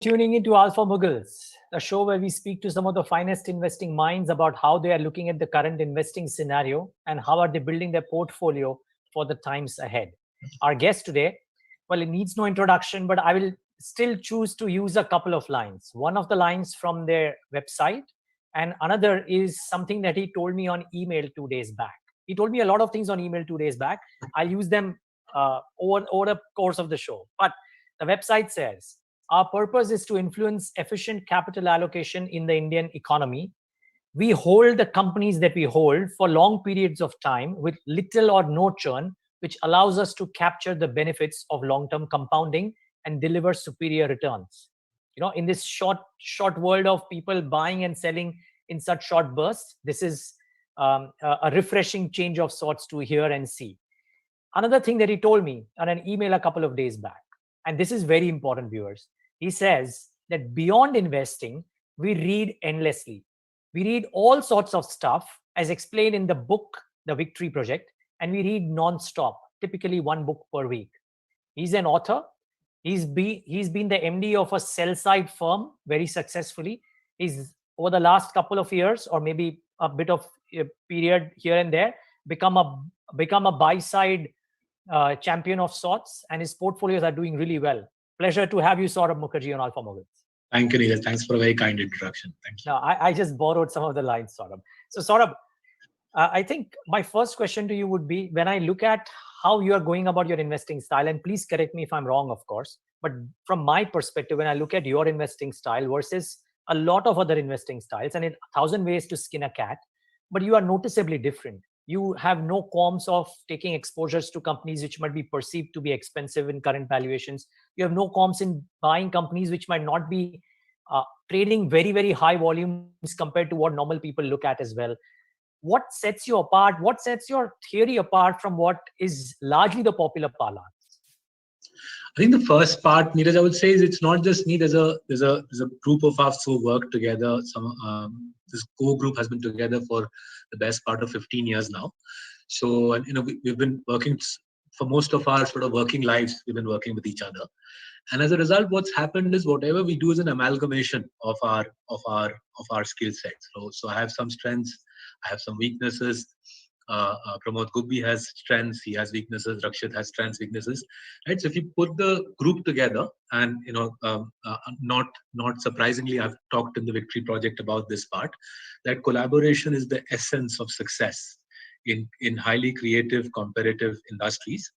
tuning into Alpha Moguls, a show where we speak to some of the finest investing minds about how they are looking at the current investing scenario and how are they building their portfolio for the times ahead. Our guest today, well, it needs no introduction, but I will still choose to use a couple of lines. One of the lines from their website, and another is something that he told me on email 2 days back. He told me a lot of things on email 2 days back. I'll use them over the course of the show. But the website says, our purpose is to influence efficient capital allocation in the Indian economy. We hold the companies that we hold for long periods of time with little or no churn, which allows us to capture the benefits of long-term compounding and deliver superior returns. In this short world of people buying and selling in such short bursts, this is a refreshing change of sorts to hear and see. Another thing that he told me on an email a couple of days back, and this is very important, viewers. He says that beyond investing, we read endlessly. We read all sorts of stuff as explained in the book, The Victory Project, and we read non-stop, typically one book per week. He's an author. He's been the MD of a sell-side firm very successfully. He's, over the last couple of years, or maybe a bit of a period here and there, become a buy-side champion of sorts, and his portfolios are doing really well. Pleasure to have you, Saurabh Mukherjea, on Alpha Moguls. Thank you, Neeraj. Thanks for a very kind introduction. Thank you. No, I just borrowed some of the lines, Saurabh. So, Saurabh, I think my first question to you would be, when I look at how you are going about your investing style, and please correct me if I'm wrong, of course, but from my perspective, when I look at your investing style versus a lot of other investing styles, and in 1,000 ways to skin a cat, but you are noticeably different. You have no qualms of taking exposures to companies which might be perceived to be expensive in current valuations. You have no qualms in buying companies which might not be trading very, very high volumes compared to what normal people look at as well. What sets you apart? What sets your theory apart from what is largely the popular parlance? I think the first part, Neeraj, I would say, is it's not just me. There's a group of us who work together. This core group has been together for the best part of 15 years now. So, we've been working for most of our sort of working lives. We've been working with each other, and as a result, what's happened is whatever we do is an amalgamation of our skill sets. So I have some strengths, I have some weaknesses. Pramod Gubbi has strengths, he has weaknesses. Rakshit has strengths, weaknesses. Right. So if you put the group together, and not surprisingly, I've talked in the Victory Project about this part, that collaboration is the essence of success in highly creative, competitive industries.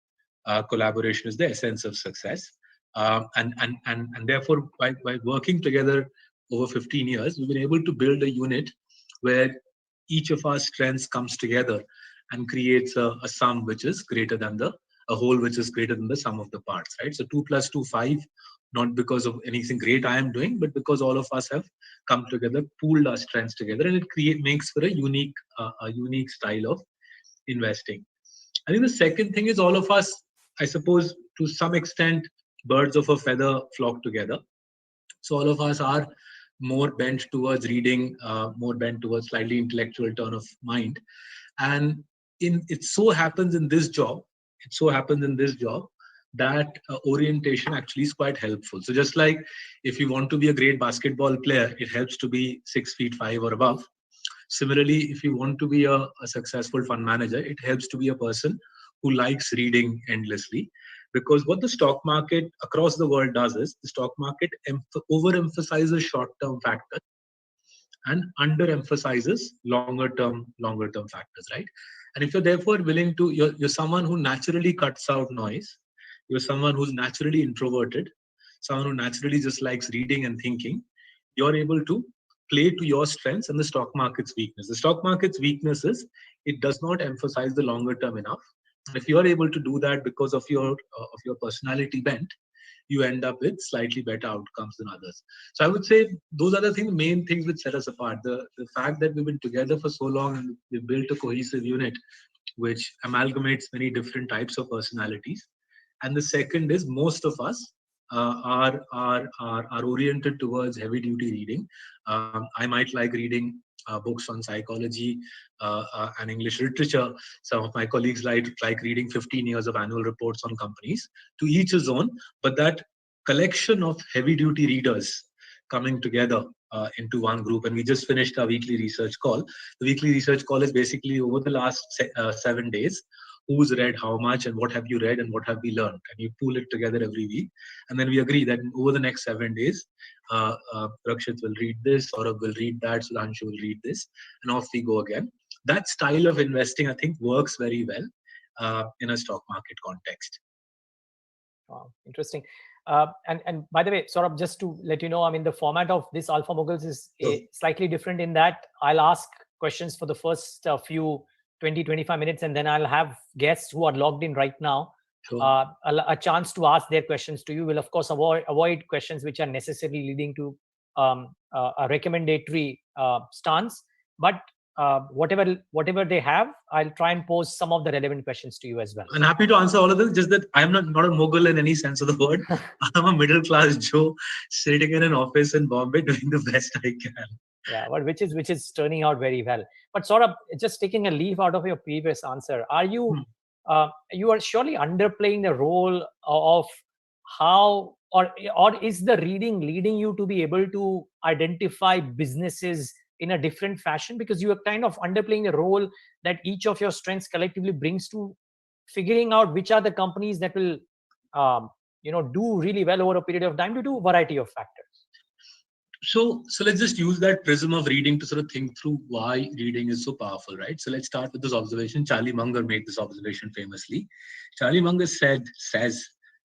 Collaboration is the essence of success, and therefore, by working together over 15 years, we've been able to build a unit where each of our strengths comes together and creates a sum which is greater than a whole which is greater than the sum of the parts, right? So 2 + 2 = 5, not because of anything great I am doing, but because all of us have come together, pooled our strengths together, and it makes for a unique style of investing. I think the second thing is all of us, I suppose, to some extent, birds of a feather flock together. So all of us are more bent towards reading, more bent towards slightly intellectual turn of mind. And it so happens in this job that orientation actually is quite helpful. So just like if you want to be a great basketball player, it helps to be 6'5" or above. Similarly, if you want to be a successful fund manager, it helps to be a person who likes reading endlessly. Because what the stock market across the world does is the stock market overemphasizes short-term factors and underemphasizes longer-term factors, right? And if you're therefore willing to, you're someone who naturally cuts out noise. You're someone who's naturally introverted, someone who naturally just likes reading and thinking. You're able to play to your strengths and the stock market's weakness. The stock market's weakness is it does not emphasize the longer term enough. If you are able to do that because of your personality bent, you end up with slightly better outcomes than others. So I would say those are the main things which set us apart. The fact that we've been together for so long and we've built a cohesive unit which amalgamates many different types of personalities. And the second is most of us are oriented towards heavy duty reading. I might like reading books on psychology and English literature. Some of my colleagues like reading 15 years of annual reports on companies. To each his own, but that collection of heavy duty readers coming together into one group. And we just finished our weekly research call. The weekly research call is basically over the last 7 days. Who's read how much and what have you read and what have we learned? And you pool it together every week. And then we agree that over the next 7 days, Rakshit will read this, Saurabh will read that, Sudhanshu will read this, and off we go again. That style of investing, I think, works very well in a stock market context. Wow, interesting. And by the way, Saurabh, just to let you know, I mean, the format of this Alpha Moguls is slightly different in that I'll ask questions for the first few 20-25 minutes, and then I'll have guests who are logged in right now a chance to ask their questions to you. We'll, of course, avoid questions which are necessarily leading to a recommendatory stance. But whatever they have, I'll try and pose some of the relevant questions to you as well. I'm happy to answer all of them. Just that I'm not a mogul in any sense of the word. I'm a middle class Joe sitting in an office in Bombay doing the best I can. Yeah, but which is turning out very well. But Saurabh, just taking a leaf out of your previous answer, are you you are surely underplaying the role of how or is the reading leading you to be able to identify businesses in a different fashion, because you are kind of underplaying the role that each of your strengths collectively brings to figuring out which are the companies that will do really well over a period of time due to a variety of factors. So let's just use that prism of reading to sort of think through why reading is so powerful, right? So let's start with this observation. Charlie Munger made this observation famously. Charlie Munger says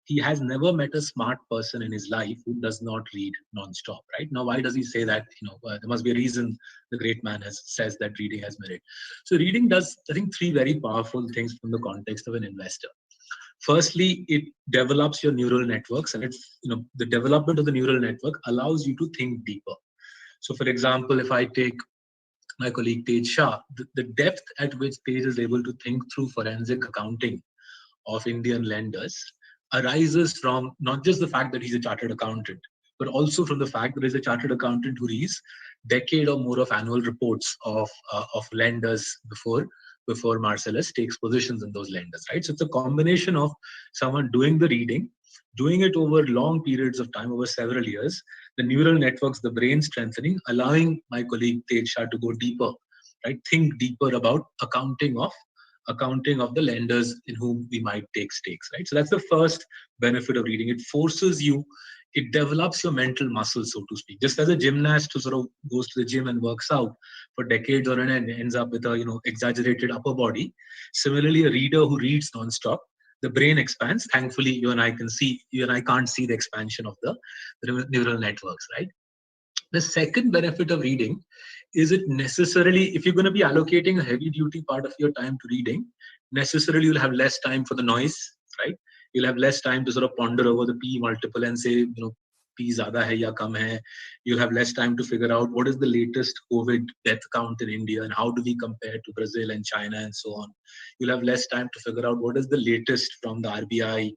he has never met a smart person in his life who does not read non-stop, right? Now, why does he say that? There must be a reason the great man says that reading has merit. So reading does, I think, three very powerful things from the context of an investor. Firstly, it develops your neural networks, and the development of the neural network allows you to think deeper. So, for example, if I take my colleague Tej Shah, the depth at which Tej is able to think through forensic accounting of Indian lenders arises from not just the fact that he's a chartered accountant, but also from the fact that he's a chartered accountant who reads decade or more of annual reports of lenders before Marcellus takes positions in those lenders, right? So it's a combination of someone doing the reading, doing it over long periods of time, over several years, the neural networks, the brain strengthening, allowing my colleague Tej Shah to go deeper, right? Think deeper about accounting of the lenders in whom we might take stakes, right? So that's the first benefit of reading. It forces you, it develops your mental muscle, so to speak. Just as a gymnast who sort of goes to the gym and works out for decades on end and ends up with a exaggerated upper body. Similarly, a reader who reads non-stop, the brain expands. Thankfully, you and I can't see the expansion of the neural networks, right? The second benefit of reading is it necessarily, if you're going to be allocating a heavy duty part of your time to reading, necessarily you'll have less time for the noise, right? You'll have less time to sort of ponder over the P multiple and say, P zyada hai ya kam hai. You'll have less time to figure out what is the latest COVID death count in India and how do we compare to Brazil and China and so on. You'll have less time to figure out what is the latest from the RBI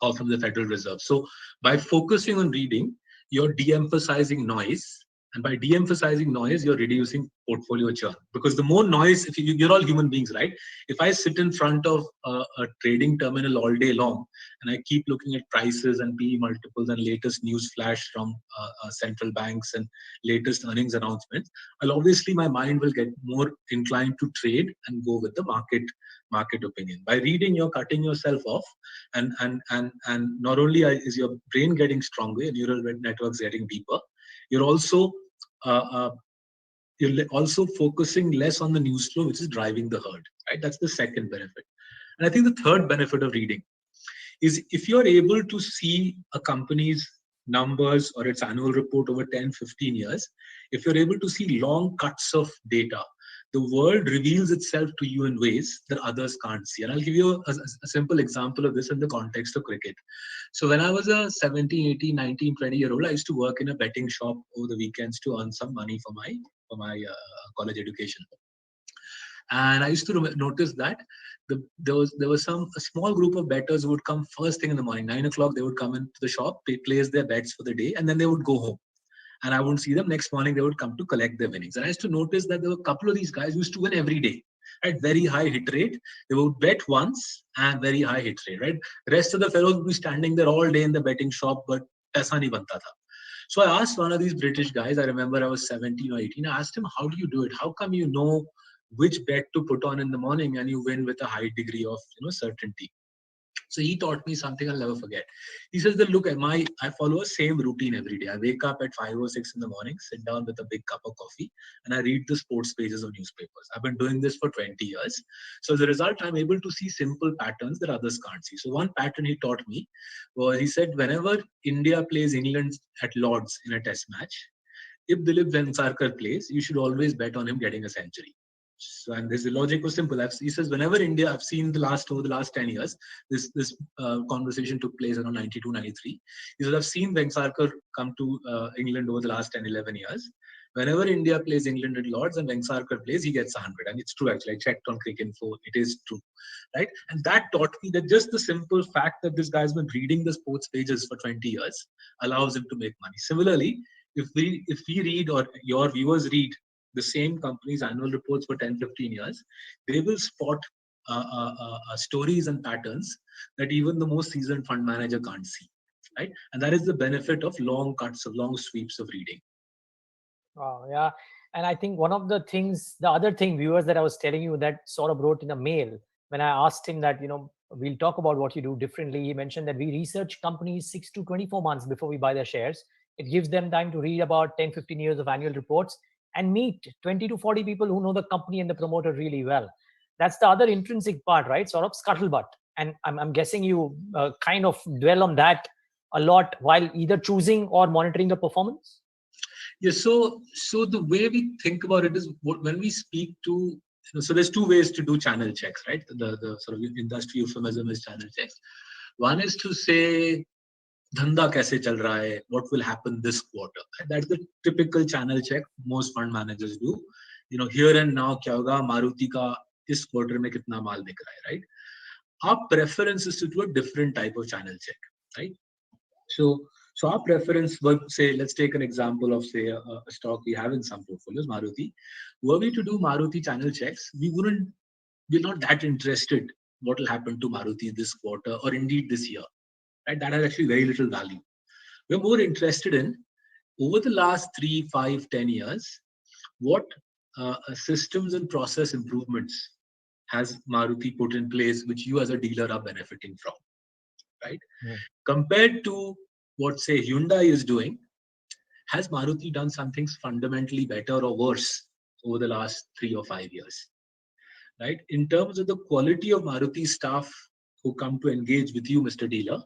or from the Federal Reserve. So by focusing on reading, you're de-emphasizing noise. And by de-emphasizing noise, you're reducing portfolio churn. Because the more noise, if you're all human beings, right? If I sit in front of a trading terminal all day long, and I keep looking at prices and PE multiples and latest news flash from central banks and latest earnings announcements, obviously my mind will get more inclined to trade and go with the market opinion. By reading, you're cutting yourself off, and not only is your brain getting stronger, your neural networks getting deeper, you're also focusing less on the news flow, which is driving the herd, right? That's the second benefit. And I think the third benefit of reading is if you're able to see a company's numbers or its annual report over 10, 15 years, if you're able to see long cuts of data, the world reveals itself to you in ways that others can't see. And I'll give you a simple example of this in the context of cricket. So when I was a 17, 18, 19, 20-year-old, I used to work in a betting shop over the weekends to earn some money for my college education. And I used to notice that there was a small group of bettors who would come first thing in the morning, 9 o'clock. They would come into the shop, place their bets for the day, and then they would go home. And I wouldn't see them. Next morning, they would come to collect their winnings. And I used to notice that there were a couple of these guys who used to win every day. at very high hit rate. They would bet once and very high hit rate, right? Rest of the fellows would be standing there all day in the betting shop, but paisa nahi banta tha. So I asked one of these British guys, I remember I was 17 or 18, I asked him, how do you do it? How come you know which bet to put on in the morning and you win with a high degree of certainty? So he taught me something I'll never forget. He says that, look, I follow a same routine every day. I wake up at 5 or 6 in the morning, sit down with a big cup of coffee, and I read the sports pages of newspapers. I've been doing this for 20 years. So as a result, I'm able to see simple patterns that others can't see. So one pattern he taught me was, he said, whenever India plays England at Lords in a test match, if Dilip Vengsarkar plays, you should always bet on him getting a century. So, and the logic was simple. He says, whenever India, I've seen over the last 10 years, this conversation took place around 92, 93. He says, I've seen Vengsarkar come to England over the last 10, 11 years. Whenever India plays England at Lords and Vengsarkar plays, he gets 100. And it's true, actually. I checked on Cricinfo. It is true, right? And that taught me that just the simple fact that this guy's been reading the sports pages for 20 years allows him to make money. Similarly, if we read, or your viewers read, the same company's annual reports for 10, 15 years, they will spot stories and patterns that even the most seasoned fund manager can't see, right? And that is the benefit of long cuts, of long sweeps of reading. Oh, yeah. And I think one of the other thing, viewers, that I was telling you that Saurabh wrote in a mail, when I asked him that, we'll talk about what you do differently, he mentioned that we research companies 6 to 24 months before we buy their shares. It gives them time to read about 10, 15 years of annual reports and meet 20 to 40 people who know the company and the promoter really well. That's the other intrinsic part, right? Sort of scuttlebutt. And I'm guessing you kind of dwell on that a lot while either choosing or monitoring the performance. Yeah, so the way we think about it is, when we speak to, so there's two ways to do channel checks, right? The sort of industry euphemism is channel checks. One is to say, धंधा कैसे चल रहा है, what will happen this quarter. That's the typical channel check most fund managers do. Here and now क्या होगा, मारुति का इस quarter में कितना माल बिक रहा है, right? Our preference is to do a different type of channel check, right? So our preference would say, let's take an example of, say, a stock we have in some portfolios, Maruti. Were we to do Maruti channel checks, we're not that interested what will happen to Maruti this quarter or indeed this year. Right? That has actually very little value. We're more interested in, over the last 3, 5, 10 years, what systems and process improvements has Maruti put in place, which you as a dealer are benefiting from, right? Yeah. Compared to what, say, Hyundai is doing, has Maruti done something fundamentally better or worse over the last 3 or 5 years, right? In terms of the quality of Maruti staff who come to engage with you, Mr. Dealer,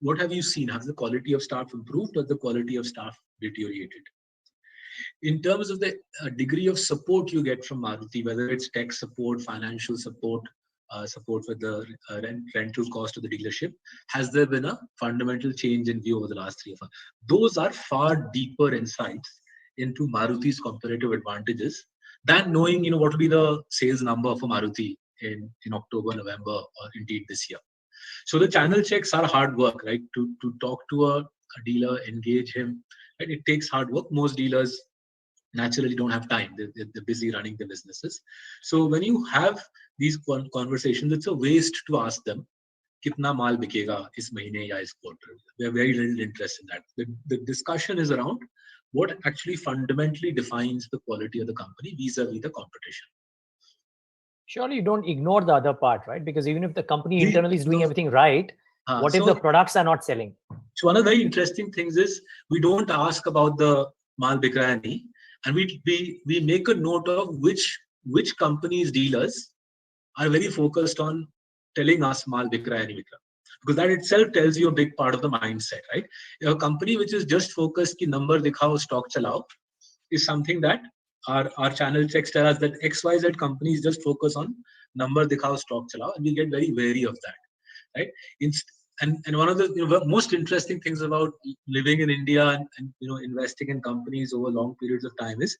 what have you seen? Has the quality of staff improved or the quality of staff deteriorated? In terms of the degree of support you get from Maruti, whether it's tech support, financial support, support with the rental cost of the dealership, has there been a fundamental change in view over the last 3 or 4? Those are far deeper insights into Maruti's comparative advantages than knowing, what will be the sales number for Maruti in October, November, or indeed this year. So the channel checks are hard work, right? To talk to a dealer, engage him, right? It takes hard work. Most dealers naturally don't have time. They're busy running their businesses. So when you have these conversations, it's a waste to ask them, kitna maal bikega is mahine ya is quarter. We have very little interest in that. The discussion is around what actually fundamentally defines the quality of the company vis-a-vis the competition. Surely you don't ignore the other part, right? Because even if the company internally is doing everything right, what if the products are not selling? So one of the very interesting things is, we don't ask about the maal bik raha hai nahi, and we make a note of which companies' dealers are very focused on telling us maal bik raha hai nahi bik raha. Because that itself tells you a big part of the mindset, right? A company which is just focused ki number dikhao, stock chalao, is something that our channel checks tell us that XYZ companies just focus on number dikhao, stock chalao, and we get very wary of that, right? And one of the most interesting things about living in India and investing in companies over long periods of time is,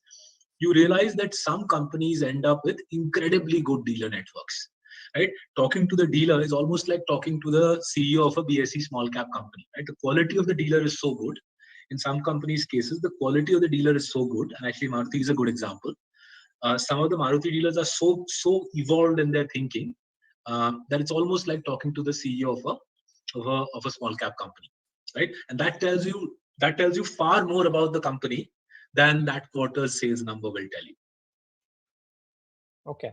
you realize that some companies end up with incredibly good dealer networks, right? Talking to the dealer is almost like talking to the CEO of a BSE small cap company, right? The quality of the dealer is so good. In some companies' cases, the quality of the dealer is so good, and actually Maruti is a good example, Some of the Maruti dealers are so evolved in their thinking that it's almost like talking to the CEO of a small cap company, right? And that tells you far more about the company than that quarter's sales number will tell you. Okay.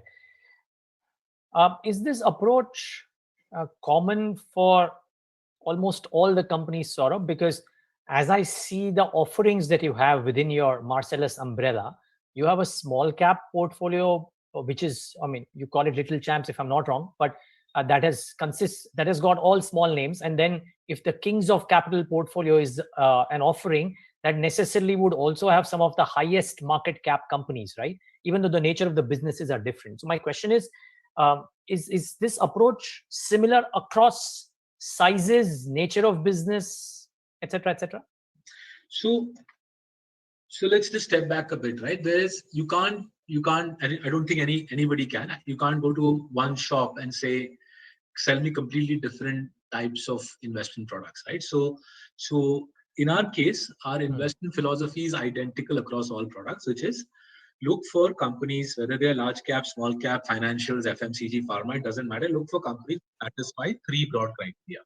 Is this approach common for almost all the companies, Saurabh? Because as I see the offerings that you have within your Marcellus umbrella, you have a small cap portfolio, which is, I mean, you call it Little Champs if I'm not wrong, but that has got all small names. And then if the Kings of Capital portfolio is an offering, that necessarily would also have some of the highest market cap companies, right? Even though the nature of the businesses are different. So my question is this approach similar across sizes, nature of business, etc., etc.? So let's just step back a bit, right? You can't. I don't think anybody can. You can't go to one shop and say, sell me completely different types of investment products, right? So in our case, our investment philosophy is identical across all products, which is look for companies, whether they are large cap, small cap, financials, FMCG, pharma, it doesn't matter. Look for companies that satisfy three broad criteria.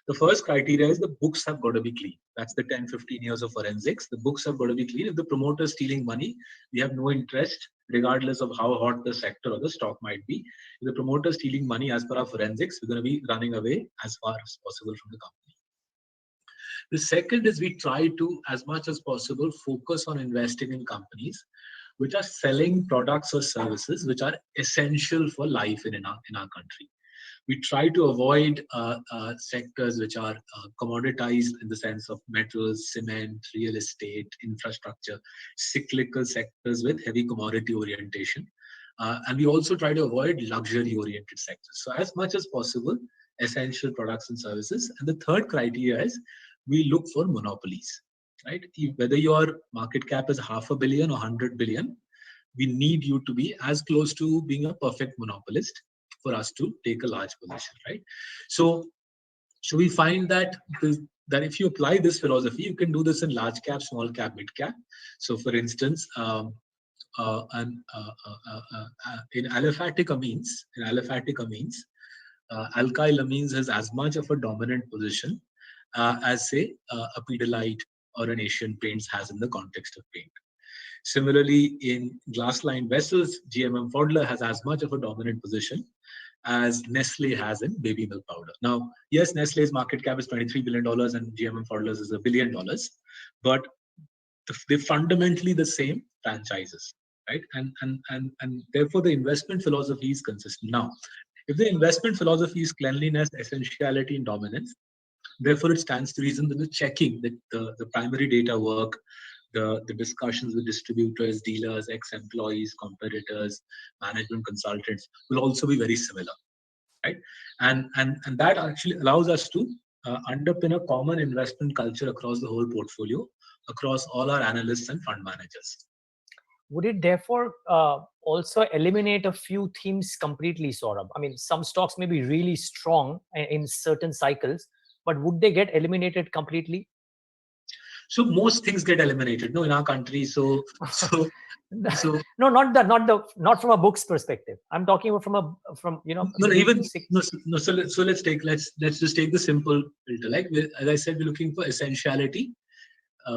The first criteria is the books have got to be clean. That's the 10, 15 years of forensics. The books have got to be clean. If the promoter is stealing money, we have no interest, regardless of how hot the sector or the stock might be. If the promoter is stealing money as per our forensics, we're going to be running away as far as possible from the company. The second is we try to, as much as possible, focus on investing in companies which are selling products or services which are essential for life in our country. We try to avoid sectors which are commoditized in the sense of metals, cement, real estate, infrastructure, cyclical sectors with heavy commodity orientation. And we also try to avoid luxury-oriented sectors. So as much as possible, essential products and services. And the third criteria is we look for monopolies, right? Whether your market cap is $500 million or 100 billion, we need you to be as close to being a perfect monopolist for us to take a large position, right? So we find that if you apply this philosophy, you can do this in large cap, small cap, mid cap. So for instance, in aliphatic amines, alkyl amines has as much of a dominant position as say a Pidilite or an Asian Paints has in the context of paint. Similarly, in glass-lined vessels, GMM Pfaudler has as much of a dominant position as Nestle has in baby milk powder. Now, yes, Nestle's market cap is $23 billion and GMM Pfaudler's is $1 billion, but they're fundamentally the same franchises, right? And therefore, the investment philosophy is consistent. Now, if the investment philosophy is cleanliness, essentiality, and dominance, therefore, it stands to reason that the checking, that the primary data work, the discussions with distributors, dealers, ex-employees, competitors, management consultants will also be very similar, right? And that actually allows us to underpin a common investment culture across the whole portfolio, across all our analysts and fund managers. Would it therefore also eliminate a few themes completely, Saurabh? I mean, some stocks may be really strong in certain cycles, but would they get eliminated completely? So most things get eliminated, in our country. So no, not from a book's perspective. I'm talking about from So let's just take the simple filter. Like as I said, we're looking for essentiality,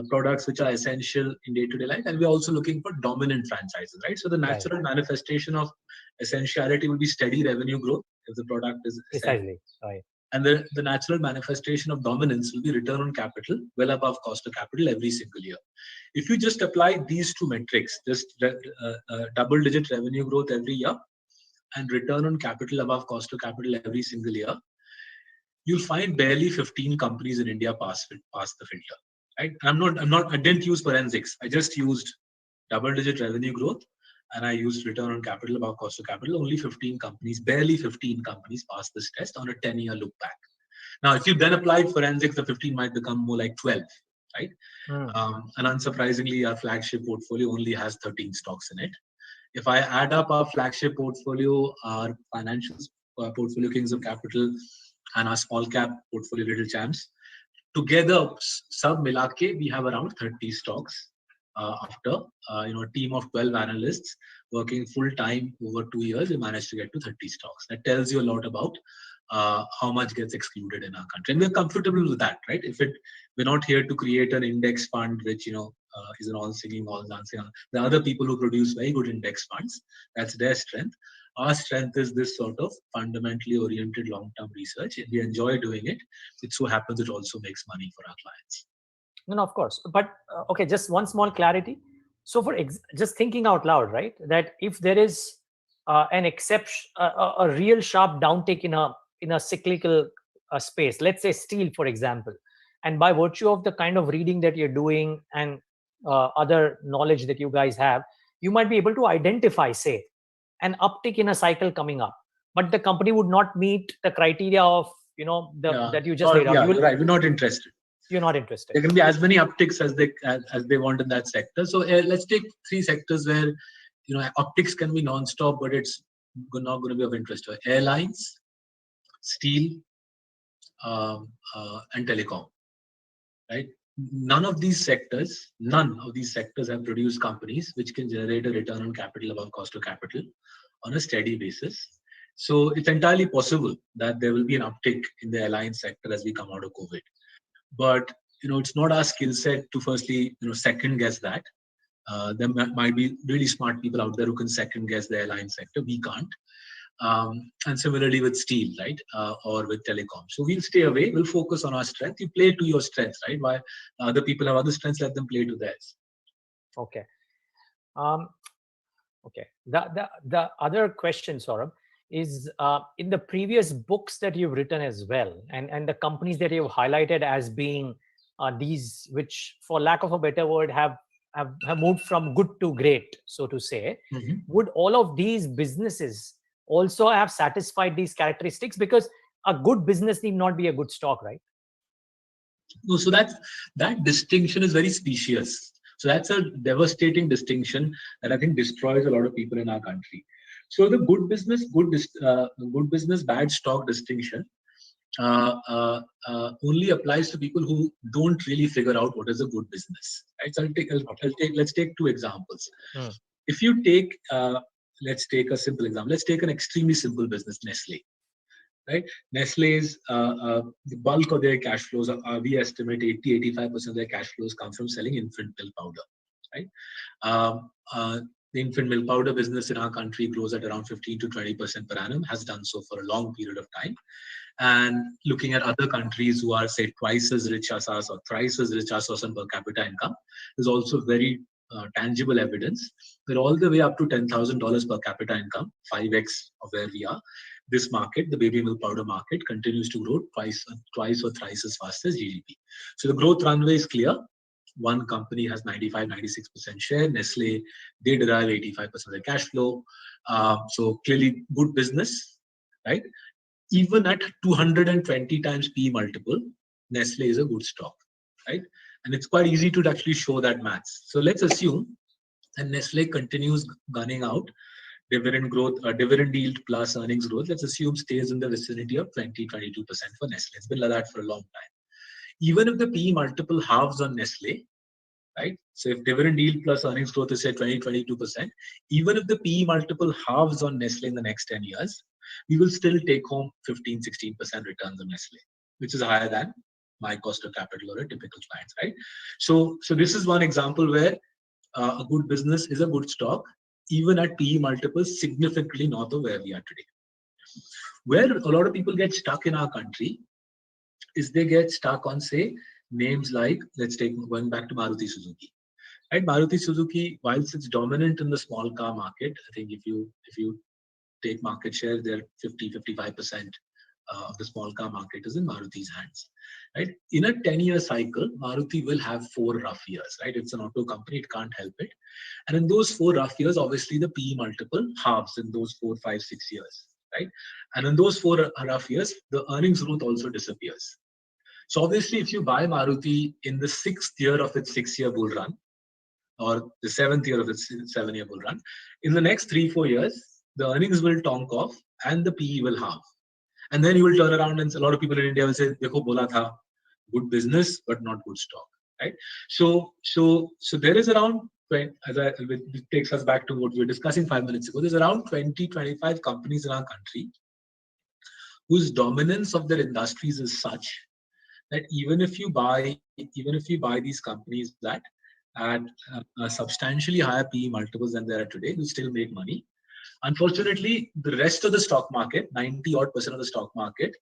products which are essential in day-to-day life, and we're also looking for dominant franchises, right? So the natural manifestation of essentiality will be steady revenue growth if the product is precisely right. And the natural manifestation of dominance will be return on capital well above cost of capital every single year. If you just apply these two metrics, just double-digit revenue growth every year and return on capital above cost of capital every single year, you'll find barely 15 companies in India pass the filter. Right? I didn't use forensics. I just used double-digit revenue growth and I used return on capital above cost of capital. Only 15 companies, barely 15 companies passed this test on a 10-year look back. Now, if you then applied forensics, the 15 might become more like 12, right? And unsurprisingly, our flagship portfolio only has 13 stocks in it. If I add up our flagship portfolio, our financials portfolio, Kings of Capital, and our small cap portfolio, Little Champs, together, sub milake, we have around 30 stocks after a team of 12 analysts working full time over 2 years, we managed to get to 30 stocks. That tells you a lot about how much gets excluded in our country, and we're comfortable with that, right? We're not here to create an index fund which is an all singing, all dancing. There are other people who produce very good index funds. That's their strength. Our strength is this sort of fundamentally oriented long-term research. We enjoy doing it. It so happens it also makes money for our clients. No, of course. But okay, just one small clarity. So just thinking out loud, right? That if there is an exception, a real sharp downtick in a cyclical space, let's say steel, for example, and by virtue of the kind of reading that you're doing and other knowledge that you guys have, you might be able to identify, say, an uptick in a cycle coming up, but the company would not meet the criteria of that you just laid out. Right. We're not interested. You're not interested. There can be as many upticks as they want in that sector. So let's take 3 sectors where upticks can be non-stop, but it's not going to be of interest to airlines, steel, and telecom. Right? None of these sectors have produced companies which can generate a return on capital above cost of capital on a steady basis. So it's entirely possible that there will be an uptick in the airline sector as we come out of COVID. But it's not our skill set to firstly second guess that. There might be really smart people out there who can second guess the airline sector. We can't. And similarly with steel, right, or with telecom. So we'll stay away. We'll focus on our strength. You play to your strengths, right? While other people have other strengths, let them play to theirs. Okay. Okay. The other question, Saurabh, is in the previous books that you've written as well, and the companies that you've highlighted as being these which, for lack of a better word, have moved from good to great, so to say. Mm-hmm. Would all of these businesses also have satisfied these characteristics? Because a good business need not be a good stock, right? No, so that distinction is very specious. So that's a devastating distinction that I think destroys a lot of people in our country. So the good business, bad stock distinction only applies to people who don't really figure out what is a good business. Right? So let's take 2 examples. If you take, let's take a simple example. Let's take an extremely simple business, Nestle. Right? Nestle's the bulk of their cash flows we estimate 80-85% of their cash flows come from selling infant milk powder. Right? The infant milk powder business in our country grows at around 15 to 20% per annum, has done so for a long period of time. And looking at other countries who are, say, twice as rich as us or thrice as rich as us on per capita income, there's also very tangible evidence that all the way up to $10,000 per capita income, 5x of where we are, this market, the baby milk powder market, continues to grow twice or thrice as fast as GDP. So the growth runway is clear. One company has 95-96% share. Nestle, they derive 85% of their cash flow. So clearly good business, right? Even at 220 times P multiple, Nestle is a good stock, right? And it's quite easy to actually show that maths. So let's assume that Nestle continues gunning out dividend growth, dividend yield plus earnings growth. Let's assume stays in the vicinity of 20-22% for Nestle. It's been like that for a long time. Even if the PE multiple halves on Nestle, right? So if dividend yield plus earnings growth is say 20-22%, even if the PE multiple halves on Nestle in the next 10 years, we will still take home 15-16% returns on Nestle, which is higher than my cost of capital or a typical client's, right? So this is one example where a good business is a good stock, even at PE multiples significantly north of where we are today. Where a lot of people get stuck in our country is they get stuck on, say, names like, let's take, going back to Maruti Suzuki. Right? Maruti Suzuki, whilst it's dominant in the small car market, I think if you take market share, they're 50-55% of the small car market is in Maruti's hands. Right? In a 10-year cycle, Maruti will have 4 rough years. Right? It's an auto company, it can't help it. And in those 4 rough years, obviously the PE multiple halves in those 4, 5, 6 years. Right? And in those 4 rough years, the earnings growth also disappears. So obviously, if you buy Maruti in the 6th year of its 6-year bull run, or the 7th year of its 7-year bull run, in the next 3-4 years, the earnings will tonk off and the PE will halve. And then you will turn around and a lot of people in India will say, "Dekho bola tha, good business, but not good stock." right? So there is around 20, it takes us back to what we were discussing 5 minutes ago. There's around 20-25 companies in our country whose dominance of their industries is such that even if you buy these companies at substantially higher PE multiples than they are today, you still make money. Unfortunately, the rest of the stock market, 90 odd percent of the stock market,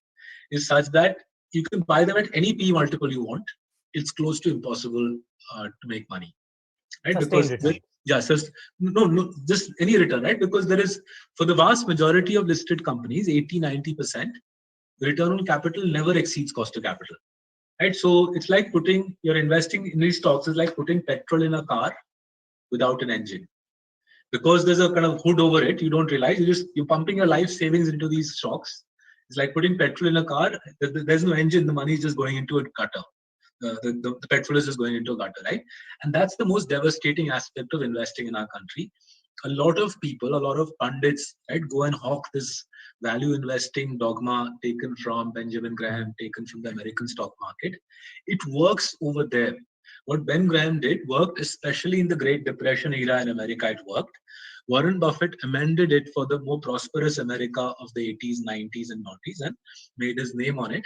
is such that you can buy them at any PE multiple you want. It's close to impossible to make money, right? Sustained Because return. no, just any return, right? Because there is, for the vast majority of listed companies, 80-90%, the return on capital never exceeds cost of capital, right? So it's like you're investing in these stocks is like putting petrol in a car without an engine. Because there's a kind of hood over it, you don't realize you're pumping your life savings into these stocks. It's like putting petrol in a car. There's no engine, the money is just going into a gutter. The petrol is just going into a gutter, right? And that's the most devastating aspect of investing in our country. A lot of people, a lot of pundits, right, go and hawk this value investing dogma taken from Benjamin Graham, taken from the American stock market. It works over there. What Ben Graham did worked, especially in the Great Depression era in America, it worked. Warren Buffett amended it for the more prosperous America of the 80s, 90s, and 90s and made his name on it.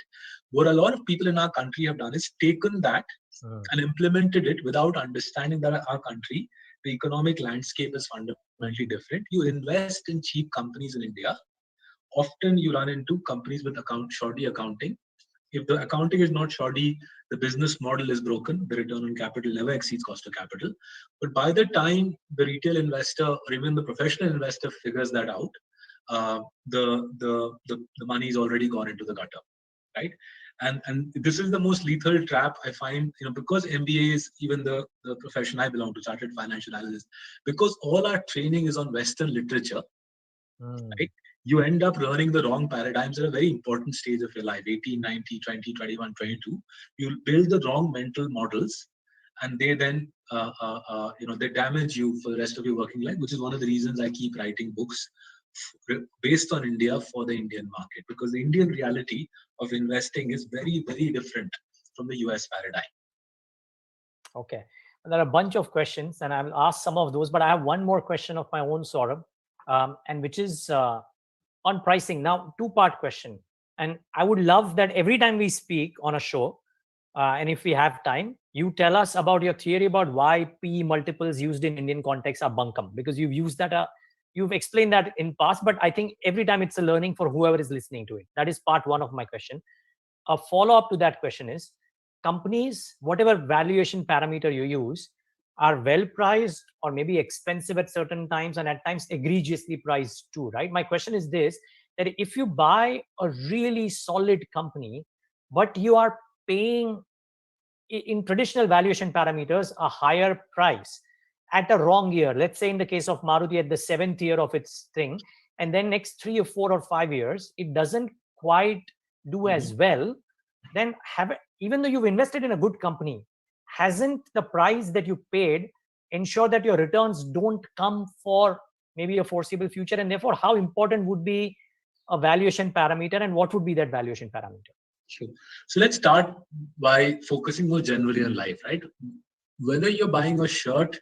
What a lot of people in our country have done is taken that and implemented it without understanding that our country, the economic landscape is fundamentally different. You invest in cheap companies in India. Often you run into companies with shoddy accounting. If the accounting is not shoddy, the business model is broken. The return on capital never exceeds cost of capital. But by the time the retail investor or even the professional investor figures that out, the money is already gone into the gutter, right? And this is the most lethal trap I find, because MBA is even the profession I belong to, Chartered Financial Analyst, because all our training is on Western literature, right? You end up learning the wrong paradigms at a very important stage of your life, 18, 19, 20, 21, 22. You build the wrong mental models, and they then, they damage you for the rest of your working life, which is one of the reasons I keep writing books based on India for the Indian market, because the Indian reality of investing is very, very different from the US paradigm. Okay. There are a bunch of questions, and I will ask some of those, but I have one more question of my own, Saurabh, and which is on pricing. Now, two-part question. And I would love that every time we speak on a show, and if we have time, you tell us about your theory about why PE multiples used in Indian context are bunkum, because you've used that, you've explained that in past, but I think every time it's a learning for whoever is listening to it. That is part one of my question. A follow-up to that question is, companies, whatever valuation parameter you use, are well priced or maybe expensive at certain times and at times egregiously priced too, right? My question is this, that if you buy a really solid company, but you are paying in traditional valuation parameters a higher price at a wrong year, let's say in the case of Maruti at the 7th year of its thing, and then next 3 or 4 or 5 years, it doesn't quite do as well, then even though you've invested in a good company, hasn't the price that you paid ensure that your returns don't come for maybe a foreseeable future? And therefore, how important would be a valuation parameter, and what would be that valuation parameter? Sure. So let's start by focusing more generally on life, right? Whether you're buying a shirt,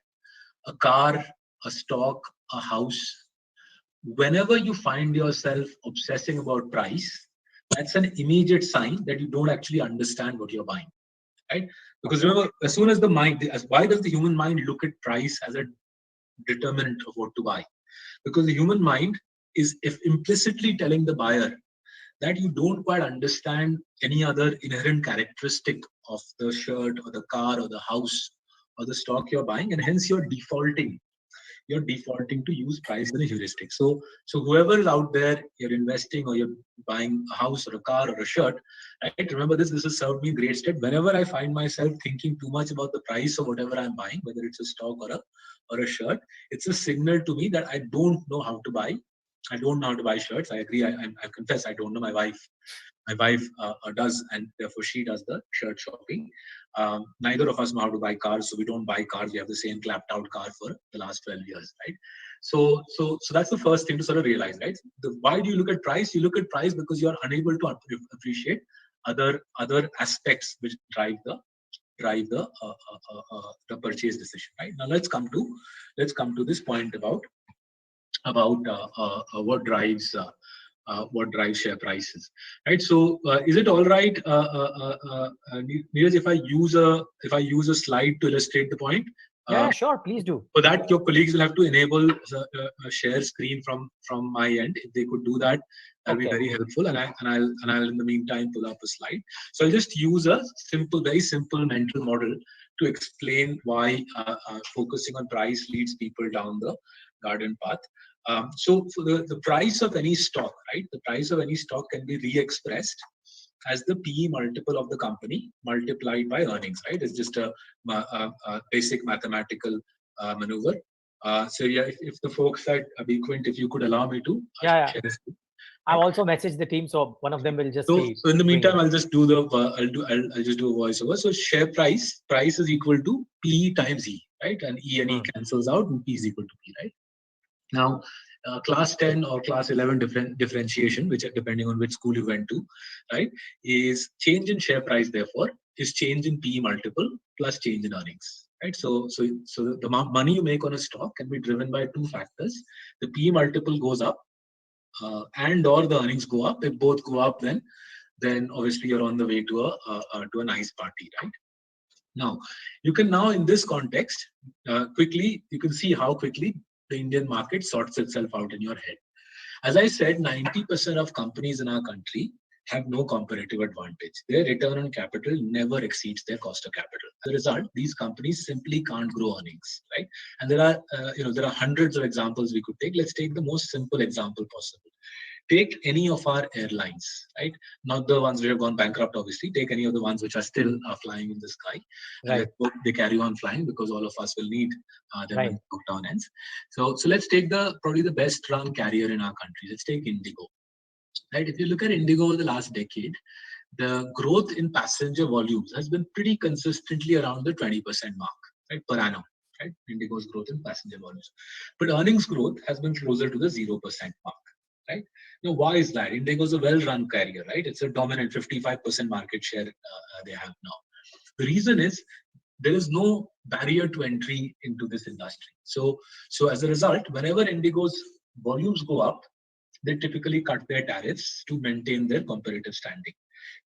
a car, a stock, a house, whenever you find yourself obsessing about price, that's an immediate sign that you don't actually understand what you're buying, right? Because remember, as soon as why does the human mind look at price as a determinant of what to buy? Because the human mind is implicitly telling the buyer that you don't quite understand any other inherent characteristic of the shirt or the car or the house or the stock you're buying, and hence you're defaulting to use price as a heuristic. So whoever is out there, you're investing or you're buying a house or a car or a shirt, right? Remember this has served me great stead. Whenever I find myself thinking too much about the price of whatever I'm buying, whether it's a stock or a shirt, it's a signal to me that I don't know how to buy. I don't know how to buy shirts. I agree. I confess I don't know. My wife does, and therefore she does the shirt shopping. Neither of us know how to buy cars, so we don't buy cars. We have the same clapped out car for the last 12 years, right? So that's the first thing to sort of realize, right? Why do you look at price? You look at price because you are unable to appreciate other aspects which drive the drive the purchase decision, right? Now let's come to this point about what drives share prices, right? So is it all right, Neeraj, if I use a slide to illustrate the point? Yeah, sure, please do. For that, your colleagues will have to enable a share screen from my end. If they could do that, that'll be very helpful. And I'll in the meantime pull up a slide. So I'll just use a very simple mental model to explain why focusing on price leads people down the garden path. So for the price of any stock, right? The price of any stock can be re-expressed as the PE multiple of the company multiplied by earnings, right? It's just a basic mathematical maneuver. So yeah, if the folks at BloombergQuint, if you could allow me to share this. I've also messaged the team, so one of them will just. So in the meantime, I'll just do I'll just do a voiceover. So share price is equal to PE times E, right? And E and E cancels out, and P is equal to P, right? Now, class 10 or class 11 differentiation, which depending on which school you went to, right, is change in share price, therefore, is change in PE multiple plus change in earnings, right? So the money you make on a stock can be driven by two factors. The PE multiple goes up and or the earnings go up. If both go up, then obviously you're on the way to a nice party, right? Now, you can in this context, quickly, you can see how quickly the Indian market sorts itself out in your head. As I said, 90% of companies in our country have no comparative advantage. Their return on capital never exceeds their cost of capital. As a result, these companies simply can't grow earnings, right? And there are hundreds of examples we could take. Let's take the most simple example possible. Take any of our airlines, right? Not the ones which have gone bankrupt, obviously. Take any of the ones which are still flying in the sky. Right. And they carry on flying because all of us will need them when lockdown ends. So let's take probably the best run carrier in our country. Let's take Indigo. Right? If you look at Indigo over the last decade, the growth in passenger volumes has been pretty consistently around the 20% mark, right, per annum. Right? Indigo's growth in passenger volumes. But earnings growth has been closer to the 0% mark. Right? Now, why is that? Indigo is a well-run carrier, right? It's a dominant 55% market share they have now. The reason is there is no barrier to entry into this industry. So as a result, whenever Indigo's volumes go up, they typically cut their tariffs to maintain their competitive standing.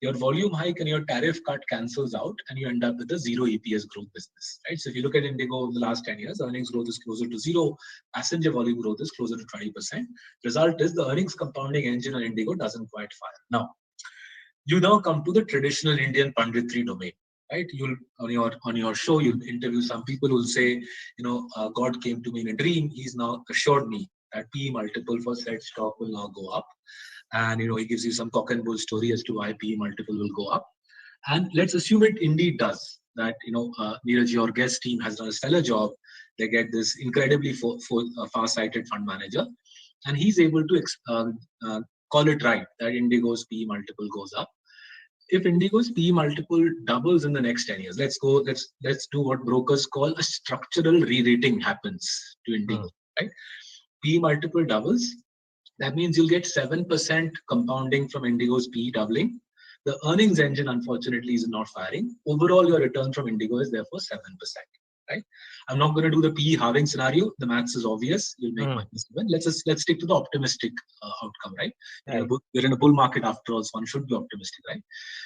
Your volume hike and your tariff cut cancels out, and you end up with a zero EPS growth business, right? So if you look at Indigo over the last 10 years, earnings growth is closer to zero, passenger volume growth is closer to 20%. Result is the earnings compounding engine on Indigo doesn't quite fire. Now, you come to the traditional Indian punditry domain, right? You'll on your show, you'll interview some people who will say, God came to me in a dream. He's now assured me that PE multiple for said stock will now go up. And he gives you some cock and bull story as to why PE multiple will go up. And let's assume it indeed does. That Neeraj, your guest team has done a stellar job. They get this incredibly far-sighted fund manager, and he's able to call it right that Indigo's PE multiple goes up. If Indigo's PE multiple doubles in the next 10 years, let's do what brokers call a structural re-rating happens to Indigo, right? PE multiple doubles. That means you'll get 7% compounding from Indigo's PE doubling. The earnings engine, unfortunately, is not firing. Overall, your return from Indigo is therefore 7%. Right? I'm not going to do the PE halving scenario. The maths is obvious. You'll make -7. Let's stick to the optimistic outcome, right? We're in a bull market after all, so one should be optimistic, right?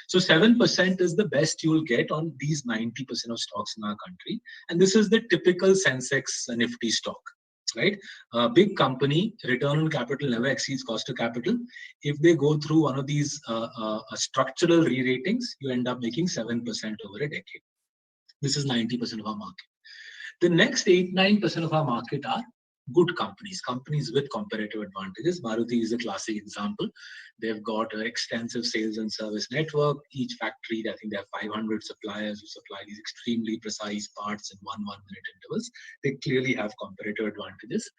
So 7% is the best you will get on these 90% of stocks in our country, and this is the typical Sensex Nifty stock. Right, a big company return on capital never exceeds cost of capital. If they go through one of these structural re-ratings, you end up making 7% over a decade. This is 90% of our market. The next 8-9% of our market are good companies with comparative advantages. Maruti is a classic example. They've got an extensive sales and service network. Each factory, I think they have 500 suppliers who supply these extremely precise parts in 1-minute intervals. They clearly have comparative advantages.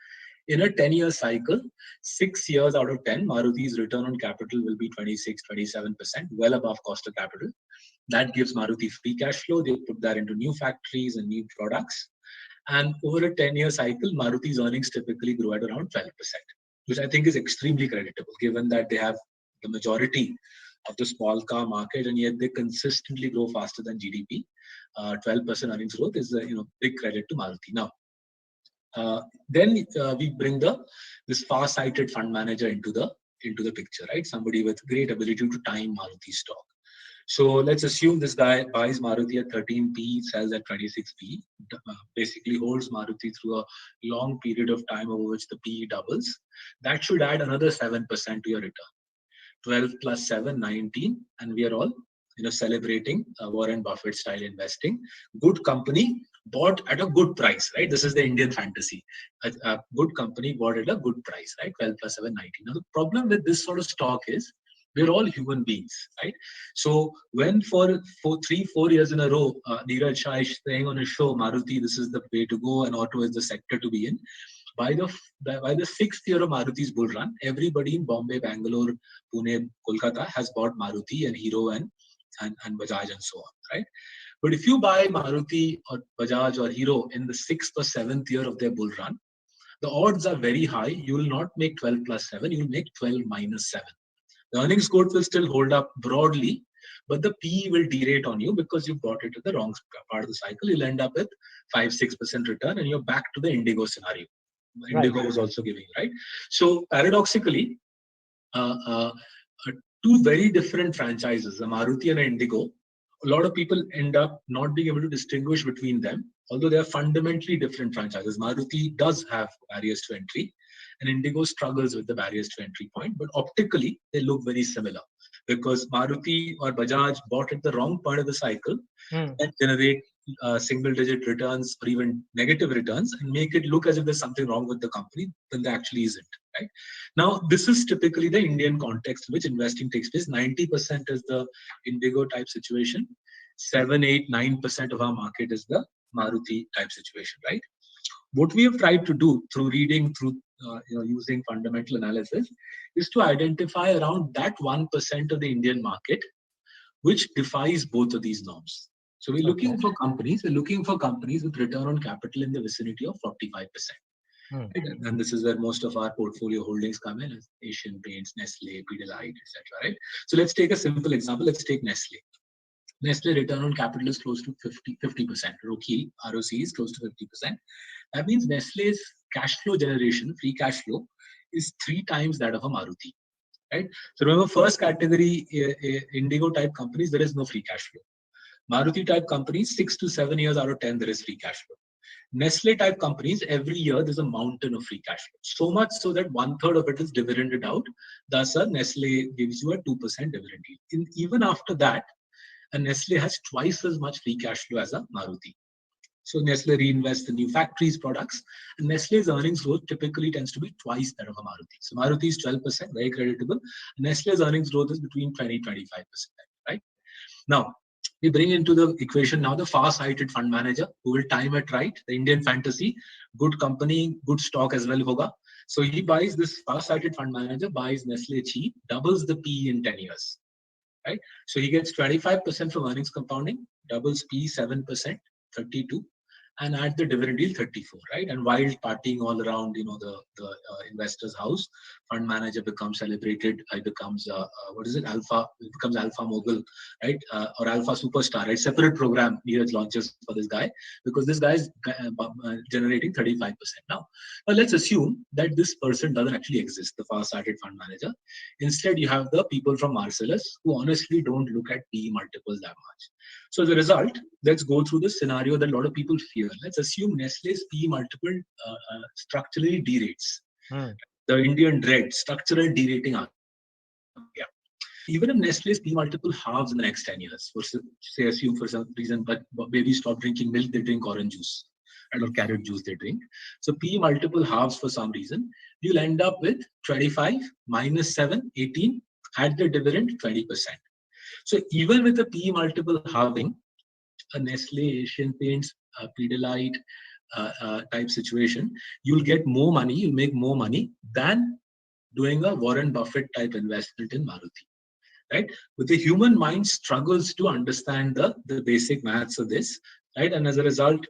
In a 10-year cycle, 6 years out of 10, Maruti's return on capital will be 26-27%, well above cost of capital. That gives Maruti free cash flow. They put that into new factories and new products. And over a 10-year cycle, Maruti's earnings typically grow at around 12%, which I think is extremely creditable, given that they have the majority of the small car market, and yet they consistently grow faster than GDP. 12% earnings growth is a big credit to Maruti. Now, then we bring this far-sighted fund manager into the picture, right? Somebody with great ability to time Maruti stock. So let's assume this guy buys Maruti at 13 P, sells at 26 P, basically holds Maruti through a long period of time over which the P doubles. That should add another 7% to your return. 12 plus 7, 19, and we are all celebrating Warren Buffett style investing. Good company bought at a good price, right? This is the Indian fantasy. A good company bought at a good price, right? 12 plus 7, 19. Now the problem with this sort of stock is we're all human beings, right? So when for 3-4 years in a row, Neeraj Shah is saying on his show, Maruti, this is the way to go, and auto is the sector to be in. By the 6th year of Maruti's bull run, everybody in Bombay, Bangalore, Pune, Kolkata has bought Maruti and Hero and Bajaj and so on, right? But if you buy Maruti or Bajaj or Hero in the 6th or 7th year of their bull run, the odds are very high. You will not make 12 plus 7, you will make 12 minus 7. The earnings growth will still hold up broadly, but the PE will derate on you because you bought it at the wrong part of the cycle. You'll end up with 5-6% return, and you're back to the Indigo scenario. Indigo was also giving, right? So paradoxically, two very different franchises, the Maruti and Indigo. A lot of people end up not being able to distinguish between them, although they are fundamentally different franchises. Maruti does have barriers to entry, and Indigo struggles with the barriers to entry point, but optically they look very similar because Maruti or Bajaj bought at the wrong part of the cycle and generate single-digit returns or even negative returns and make it look as if there's something wrong with the company when there actually isn't. Right? Now, this is typically the Indian context in which investing takes place. 90% is the Indigo type situation. 7, 8, 9% of our market is the Maruti type situation, right? What we have tried to do through reading, through using fundamental analysis, is to identify around that 1% of the Indian market which defies both of these norms. So we're looking for companies. We're looking for companies with return on capital in the vicinity of 45%. Right? And this is where most of our portfolio holdings come in, as Asian Paints, Nestle, Pidilite, etc. Right? So let's take a simple example. Let's take Nestle. Nestle return on capital is close to 50%. ROC is close to 50%. That means Nestle's cash flow generation, free cash flow, is 3 times that of a Maruti. Right? So remember, first category, Indigo type companies, there is no free cash flow. Maruti type companies, 6 to 7 years out of 10, there is free cash flow. Nestle type companies, every year there's a mountain of free cash flow. So much so that 1/3 of it is dividended out. Thus, Nestle gives you a 2% dividend yield. Even after that, Nestle has twice as much free cash flow as a Maruti. So Nestle reinvests in new factories, products, and Nestle's earnings growth typically tends to be twice that of a Maruti. So Maruti is 12%, very creditable. Nestle's earnings growth is between 20-25%, right? Now, we bring into the equation now the far-sighted fund manager who will time it right, the Indian fantasy, good company, good stock as well hoga. So he buys, this far-sighted fund manager buys Nestle cheap, doubles the PE in 10 years, right? So he gets 25% from earnings compounding, doubles PE 7%, 32, and at the dividend yield 34, right? And while partying all around, the investor's house, fund manager becomes celebrated. It becomes Alpha? It becomes Alpha Mogul, right? Or Alpha Superstar, right? Separate program Neeraj launches for this guy because this guy is generating 35% now. Now let's assume that this person doesn't actually exist, the far-sighted fund manager. Instead, you have the people from Marcellus who honestly don't look at PE multiples that much. So as a result, let's go through the scenario that a lot of people fear. Let's assume Nestle's PE multiple structurally derates. The Indian dread, structural derating. Yeah. Even if Nestle's PE multiple halves in the next 10 years, say assume for some reason, but babies stop drinking milk, they drink orange juice, or carrot juice they drink. So PE multiple halves for some reason, you'll end up with 25 minus 7, 18, at the dividend 20%. So even with a PE multiple halving, a Nestle, Asian Paints, Pidilite type situation, you'll get more money, you'll make more money than doing a Warren Buffett type investment in Maruti, right? But the human mind struggles to understand the basic maths of this, right? And as a result,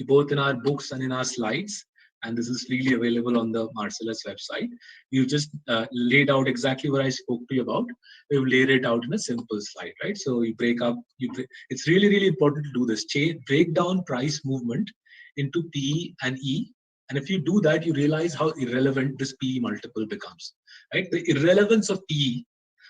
both in our books and in our slides, and this is freely available on the Marcellus website. You just laid out exactly what I spoke to you about. We've laid it out in a simple slide, right? So you break up, it's really, really important to do this. Break down price movement into PE and E. And if you do that, you realize how irrelevant this PE multiple becomes, right? The irrelevance of PE,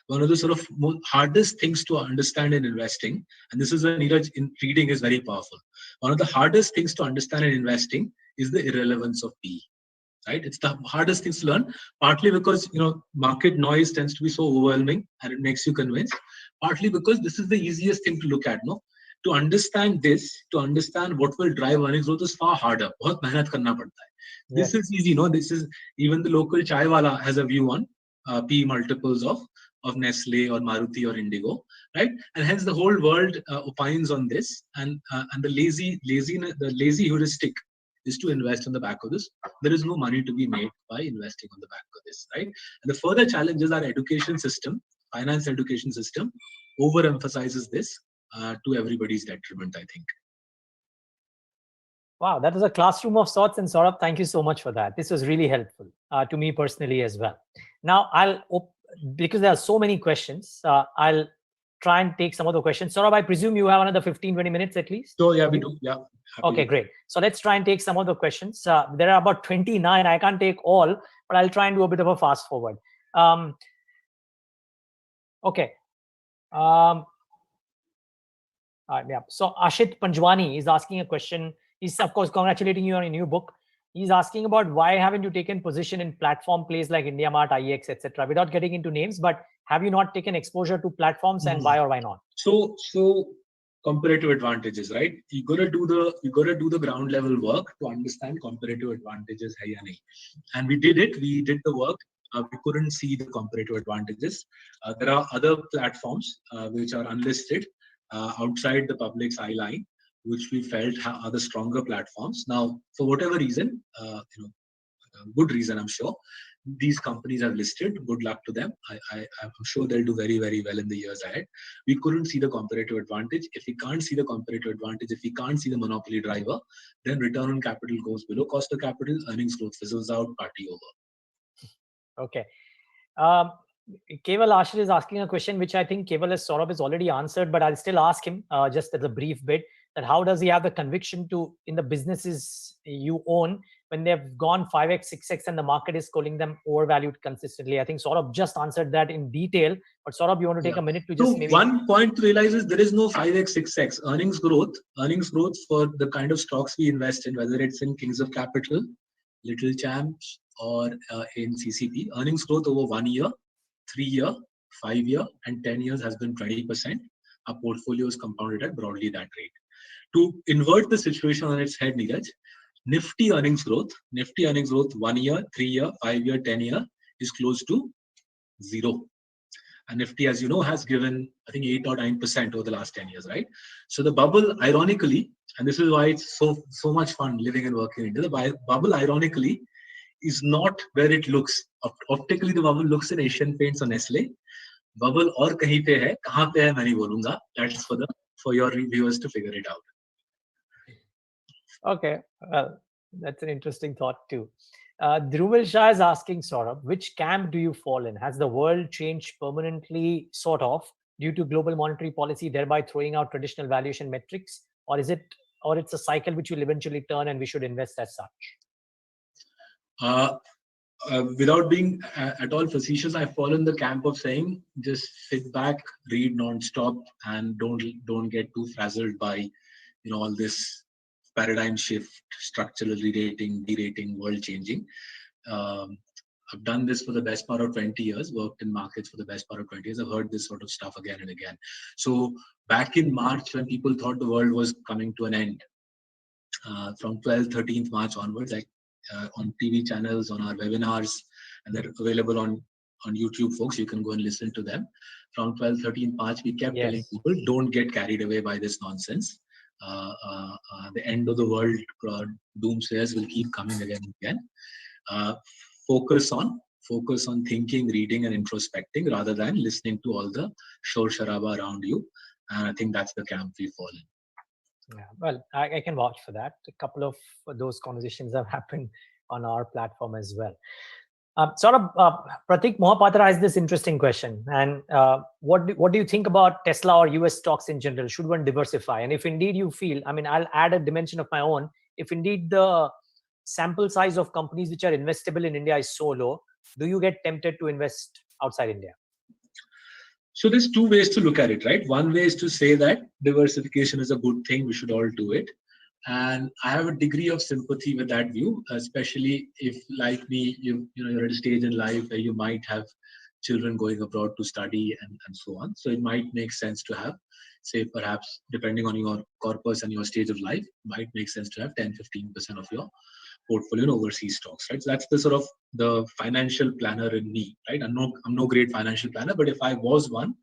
one of the sort of hardest things to understand in investing, and this is where Neeraj in reading is very powerful. One of the hardest things to understand in investing is the irrelevance of PE, right? It's the hardest things to learn, partly because market noise tends to be so overwhelming and it makes you convinced, partly because this is the easiest thing to look at. No, to understand this, to understand what will drive earnings growth is far harder. बहुत मेहनत करना पड़ता है. This is easy. No, this is, even the local chai wala has a view on PE multiples of Nestle or Maruti or Indigo, right? And hence the whole world opines on this, and the lazy heuristic is to invest on the back of this. There is no money to be made by investing on the back of this, right? And the further challenges our education system, finance education system, overemphasizes this to everybody's detriment, I think. Wow, that was a classroom of sorts. And Saurabh, thank you so much for that. This was really helpful to me personally as well. Now, because there are so many questions, I'll try and take some of the questions. Saurabh, I presume you have another 15-20 minutes at least? So yeah, we do. Yeah. Okay, great. So let's try and take some of the questions. There are about 29. I can't take all, but I'll try and do a bit of a fast forward. Okay. Yeah. So Ashit Panjwani is asking a question. He's, of course, congratulating you on a new book. He's asking about why haven't you taken position in platform plays like IndiaMart, IEX, etc. Without getting into names, but have you not taken exposure to platforms, and why or why not? So comparative advantages, right? You gotta do the ground level work to understand comparative advantages hai ya nahi. And we did it. We did the work. We couldn't see the comparative advantages. There are other platforms which are unlisted outside the public's eye line, which we felt are the stronger platforms. Now, for whatever reason, good reason, I'm sure, these companies have listed. Good luck to them. I'm sure they'll do very, very well in the years ahead. We couldn't see the comparative advantage. If we can't see the comparative advantage, if we can't see the monopoly driver, then return on capital goes below cost of capital, earnings growth fizzles out, party over. Okay. Keval Ashir is asking a question which I think Keval has already answered, but I'll still ask him just as a brief bit, that how does he have the conviction to, in the businesses you own, when they've gone 5x, 6x and the market is calling them overvalued consistently? I think Saurabh just answered that in detail, but Saurabh, you want to take a minute to just maybe... One point to realize is there is no 5x, 6x. Earnings growth for the kind of stocks we invest in, whether it's in Kings of Capital, Little Champs, or in CCP, earnings growth over 1 year, 3 year, 5 year, and 10 years has been 20%. Our portfolio is compounded at broadly that rate. To invert the situation on its head, Neeraj, Nifty earnings growth 1 year, 3 year, 5 year, 10 year is close to 0. And Nifty, as you know, has given, I think, 8 or 9% over the last 10 years, right? So the bubble, ironically, and this is why it's so much fun living and working in India, the bubble, ironically, is not where it looks. Optically, the bubble looks in Asian Paints or Nestle. Bubble और कहीं पे है, कहाँ पे है मैं नहीं बोलूँगा. That's for your viewers to figure it out. Okay, well, that's an interesting thought too. Dhruval Shah is asking Saurabh, which camp do you fall in? Has the world changed permanently, sort of, due to global monetary policy, thereby throwing out traditional valuation metrics, or it's a cycle which will eventually turn and we should invest as such? Without being at all facetious, I fall in the camp of saying just sit back, read non-stop, and don't get too frazzled by all this paradigm shift, structural re-rating, de-rating, world changing. I've done this for the best part of 20 years, worked in markets for the best part of 20 years. I've heard this sort of stuff again and again. So back in March, when people thought the world was coming to an end, from 12th, 13th March onwards, on TV channels, on our webinars, and they're available on YouTube, folks. You can go and listen to them. From 12th, 13th March, we kept telling people, don't get carried away by this nonsense. The end of the world doomsayers will keep coming again and again. Focus on thinking, reading, and introspecting rather than listening to all the shor sharaba around you. And I think that's the camp we fall in. Yeah, well, I can vouch for that. A couple of those conversations have happened on our platform as well. Pratik Mohapatra has this interesting question. And what do you think about Tesla or US stocks in general? Should one diversify? And if indeed you feel, I mean, I'll add a dimension of my own. If indeed the sample size of companies which are investable in India is so low, do you get tempted to invest outside India? So there's two ways to look at it, right? One way is to say that diversification is a good thing. We should all do it. And I have a degree of sympathy with that view, especially if, like me, you're at a stage in life where you might have children going abroad to study and so on. So it might make sense to have, say, perhaps depending on your corpus and your stage of life, might make sense to have 10-15% of your portfolio in overseas stocks, right? So that's the sort of the financial planner in me, right? I'm no great financial planner, but if I was one,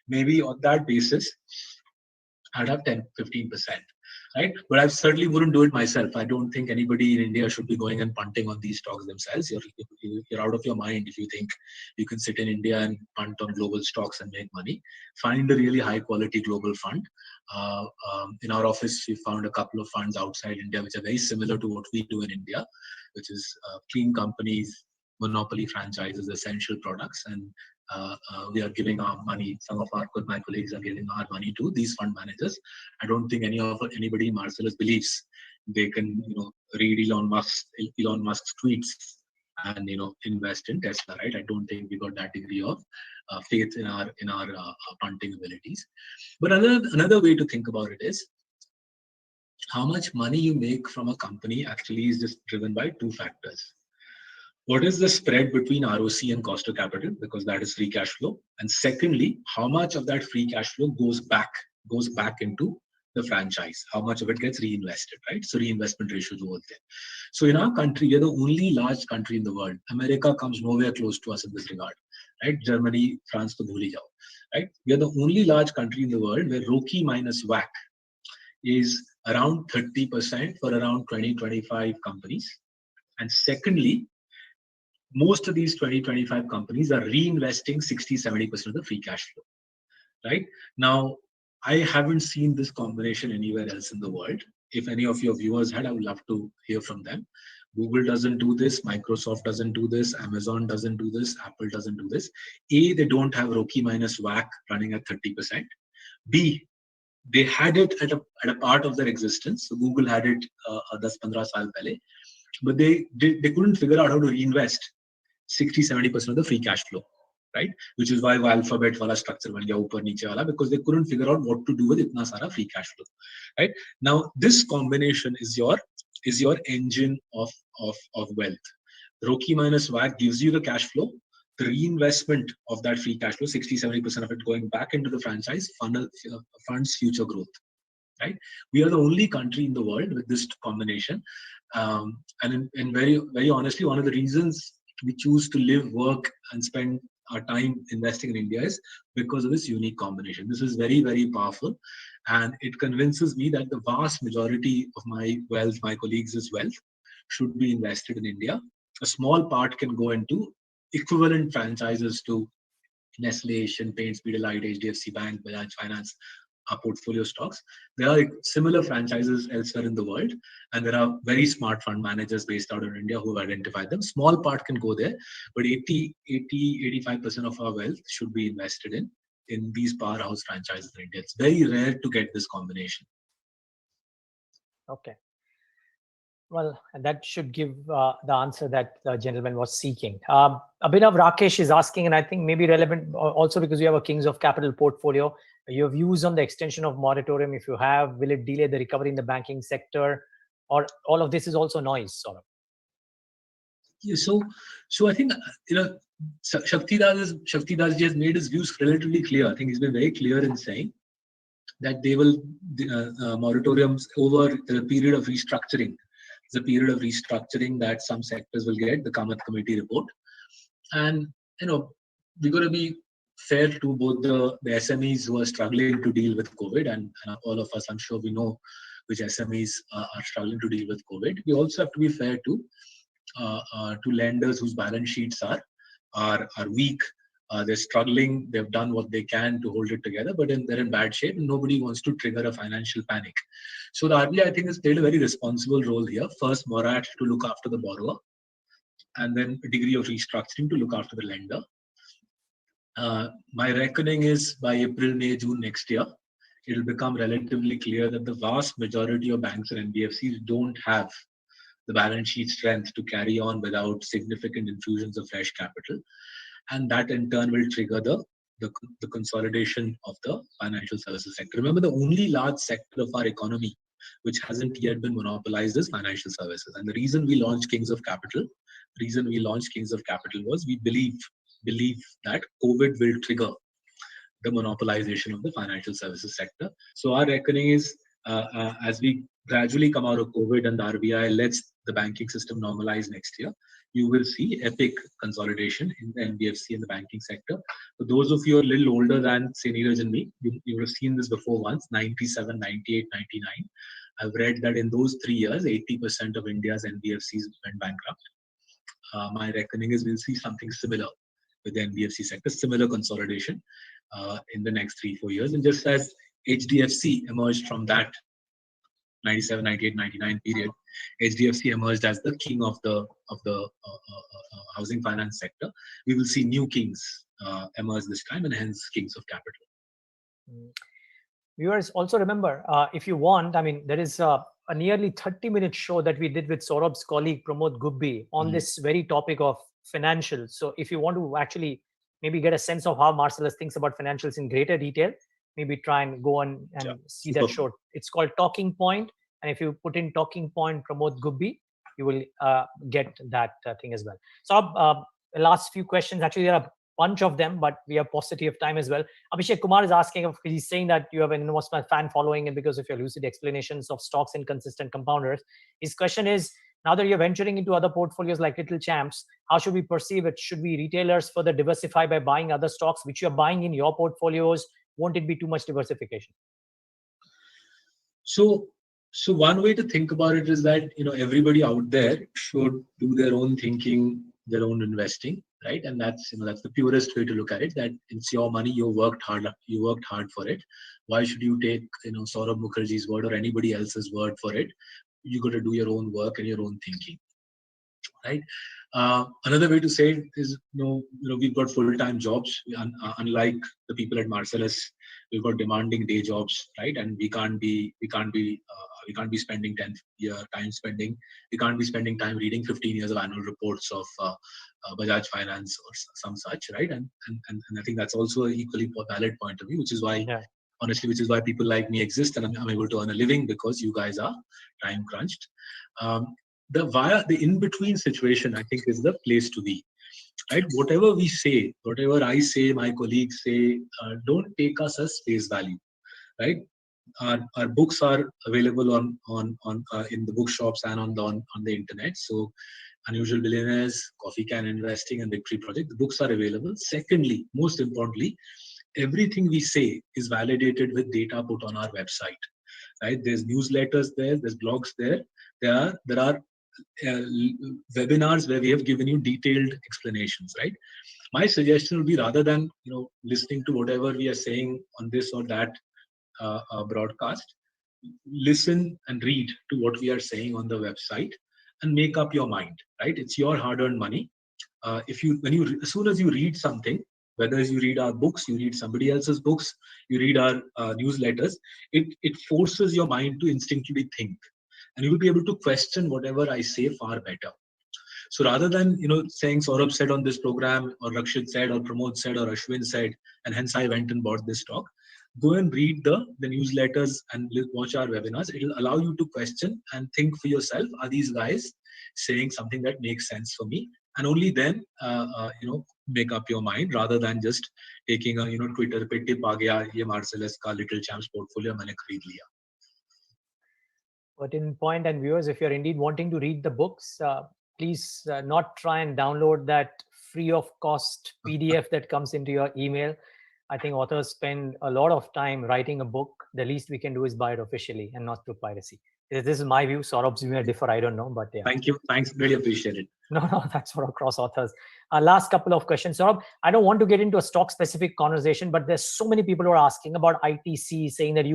maybe on that basis, I'd have 10-15%. Right? But I certainly wouldn't do it myself. I don't think anybody in India should be going and punting on these stocks themselves. You're out of your mind if you think you can sit in India and punt on global stocks and make money. Find a really high quality global fund. In our office, we found a couple of funds outside India which are very similar to what we do in India, which is clean companies, monopoly franchises, essential products, and we are giving our money. Some of my colleagues are giving our money to these fund managers. I don't think anybody in Marcellus believes they can, read Elon Musk's tweets and invest in Tesla, right? I don't think we got that degree of faith in our punting abilities. But another way to think about it is how much money you make from a company actually is just driven by two factors. What is the spread between ROC and cost of capital? Because that is free cash flow. And secondly, how much of that free cash flow goes back into the franchise? How much of it gets reinvested, right? So reinvestment ratios over there. So in our country, we are the only large country in the world. America comes nowhere close to us in this regard, right? Germany, France, to bhuli jao, right? We are the only large country in the world where ROCE minus WACC is around 30% for around 20-25 companies. And secondly, most of these 20-25 companies are reinvesting 60-70% of the free cash flow, right? Now, I haven't seen this combination anywhere else in the world. If any of your viewers had, I would love to hear from them. Google doesn't do this, Microsoft doesn't do this, Amazon doesn't do this, Apple doesn't do this. A, they don't have ROCE minus WACC running at 30%. B, they had it at a part of their existence. So Google had it 10-15 saal pehle, but they couldn't figure out how to reinvest 60-70% of the free cash flow, right? Which is why Alphabet wala structure ban gaya upar niche wala, because they couldn't figure out what to do with itna sara free cash flow, right? Now this combination is your engine of wealth. ROCE minus WACC gives you the cash flow. The reinvestment of that free cash flow, 60-70% of it going back into the franchise, funds future growth, right? We are the only country in the world with this combination, and very, very honestly, one of the reasons we choose to live, work, and spend our time investing in India is because of this unique combination. This is very, very powerful, and it convinces me that the vast majority of my wealth, my colleagues' wealth, should be invested in India. A small part can go into equivalent franchises to Nestle, Asian Paints, Pidilite, HDFC Bank, Bajaj Finance, our portfolio stocks. There are similar franchises elsewhere in the world, and there are very smart fund managers based out of India who have identified them. Small part can go there, but 85% of our wealth should be invested in these powerhouse franchises in India. It's very rare to get this combination. Okay. Well, that should give the answer that the gentleman was seeking. Abhinav Rakesh is asking, and I think maybe relevant also because you have a Kings of Capital portfolio, your views on the extension of moratorium, if you have, will it delay the recovery in the banking sector, or all of this is also noise, Saurabh? Yeah, so I think, Shaktidas ji has made his views relatively clear. I think he's been very clear in saying that they will, moratoriums over the period of restructuring. The period of restructuring that some sectors will get, the Kamath committee report. And, we're going to be fair to both the SMEs who are struggling to deal with COVID, and all of us, I'm sure we know which SMEs are struggling to deal with COVID. We also have to be fair to lenders whose balance sheets are weak. They're struggling. They've done what they can to hold it together, but they're in bad shape, and nobody wants to trigger a financial panic. So the RBI, I think, has played a very responsible role here. First, MOAT to look after the borrower, and then a degree of restructuring to look after the lender. My reckoning is by April, May, June next year, it will become relatively clear that the vast majority of banks and NBFCs don't have the balance sheet strength to carry on without significant infusions of fresh capital. And that in turn will trigger the consolidation of the financial services sector. Remember, the only large sector of our economy which hasn't yet been monopolized is financial services. And the reason we launched Kings of Capital, was we believe that COVID will trigger the monopolization of the financial services sector. So our reckoning is as we gradually come out of COVID and the RBI lets the banking system normalize next year, you will see epic consolidation in the NBFC and the banking sector. For those of you who are a little older than, say, Neeraj and me, you would have seen this before once, 97, 98, 99. I've read that in those 3 years, 80% of India's NBFCs went bankrupt. My reckoning is we'll see something similar with the NBFC sector, similar consolidation in the next 3-4 years. And just as HDFC emerged from that 97, 98, 99 period, HDFC emerged as the king of the housing finance sector. We will see new kings emerge this time, and hence kings of capital. Viewers, also remember, if you want, I mean, there is a nearly 30-minute show that we did with Saurabh's colleague Pramod Gubbi on this very topic of financials. So if you want to actually maybe get a sense of how Marcellus thinks about financials in greater detail, maybe try and go on and see that show. It's called Talking Point. And if you put in Talking Point Pramod Gubbi, you will get that thing as well. So the last few questions, actually there are a bunch of them, but we have paucity of time as well. Abhishek Kumar is asking, he's saying that you have an enormous fan following and because of your lucid explanations of stocks and consistent compounders. His question is, now that you're venturing into other portfolios like Little Champs, how should we perceive it? Should we retailers further diversify by buying other stocks which you're buying in your portfolios? Won't it be too much diversification? So one way to think about it is that, everybody out there should do their own thinking, their own investing, right? And that's the purest way to look at it, that it's your money, you worked hard for it. Why should you take, Saurabh Mukherjea's word or anybody else's word for it? You got to do your own work and your own thinking, right? Another way to say it is, we've got full-time jobs. Unlike the people at Marcellus, we've got demanding day jobs, right? And we can't be spending we can't be spending time reading 15 years of annual reports of Bajaj Finance or some such, right? And I think that's also an equally valid point of view, which is why. Yeah. Honestly, which is why people like me exist and I'm able to earn a living, because you guys are time crunched. The in-between situation, I think, is the place to be, right? Whatever we say, whatever I say, my colleagues say, don't take us as face value, right? Our books are available on in the bookshops and on the internet. So, Unusual Billionaires, Coffee Can Investing, and Victory Project, the books are available. Secondly, most importantly, everything we say is validated with data put on our website, right? There's newsletters there, there's blogs there. There are webinars where we have given you detailed explanations, right? My suggestion would be, rather than listening to whatever we are saying on this or that broadcast, listen and read to what we are saying on the website and make up your mind, right? It's your hard-earned money. As soon as you read something, whether you read our books, you read somebody else's books, you read our newsletters, it forces your mind to instinctively think, and you will be able to question whatever I say far better. So rather than saying Saurabh said on this program, or Rakshit said, or Pramod said, or Ashwin said, and hence I went and bought this stock, go and read the newsletters and watch our webinars. It will allow you to question and think for yourself, are these guys saying something that makes sense for me? And only then make up your mind, rather than just taking a Twitter पे tip आ गया, ये Marcellus का Little Champs portfolio मैंने खरीद लिया. But in point, and viewers, if you're indeed wanting to read the books, please not try and download that free of cost PDF that comes into your email. I think authors spend a lot of time writing a book. The least we can do is buy it officially and not through piracy. This is my view. Saurabh's view may differ, I don't know, but yeah. Thank you. Thanks. Really appreciate it. No, that's for across authors. Last couple of questions. Saurabh, I don't want to get into a stock-specific conversation, but there's so many people who are asking about ITC, saying that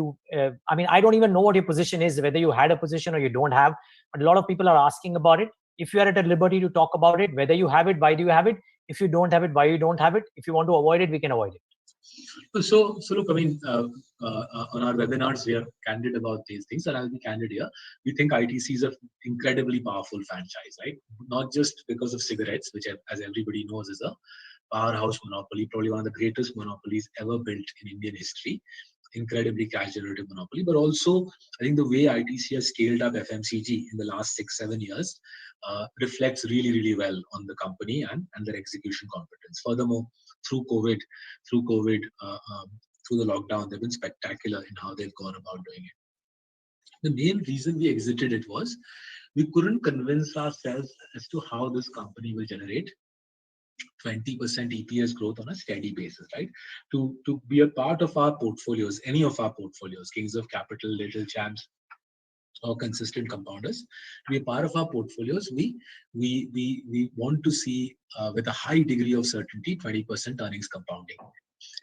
I don't even know what your position is, whether you had a position or you don't have, but a lot of people are asking about it. If you are at a liberty to talk about it, whether you have it, why do you have it? If you don't have it, why you don't have it? If you want to avoid it, we can avoid it. So look, I mean, on our webinars, we are candid about these things, and I'll be candid here. We think ITC is an incredibly powerful franchise, right? Not just because of cigarettes, which, as everybody knows, is a powerhouse monopoly, probably one of the greatest monopolies ever built in Indian history. Incredibly cash generative monopoly, but also I think the way ITC has scaled up FMCG in the last 6-7 years reflects really, really well on the company and their execution competence. Furthermore, through COVID, through the lockdown, they've been spectacular in how they've gone about doing it. The main reason we exited it was we couldn't convince ourselves as to how this company will generate 20% EPS growth on a steady basis, right? To be a part of our portfolios, any of our portfolios, Kings of Capital, Little Champs, or consistent compounders, to be a part of our portfolios, we want to see with a high degree of certainty 20% earnings compounding.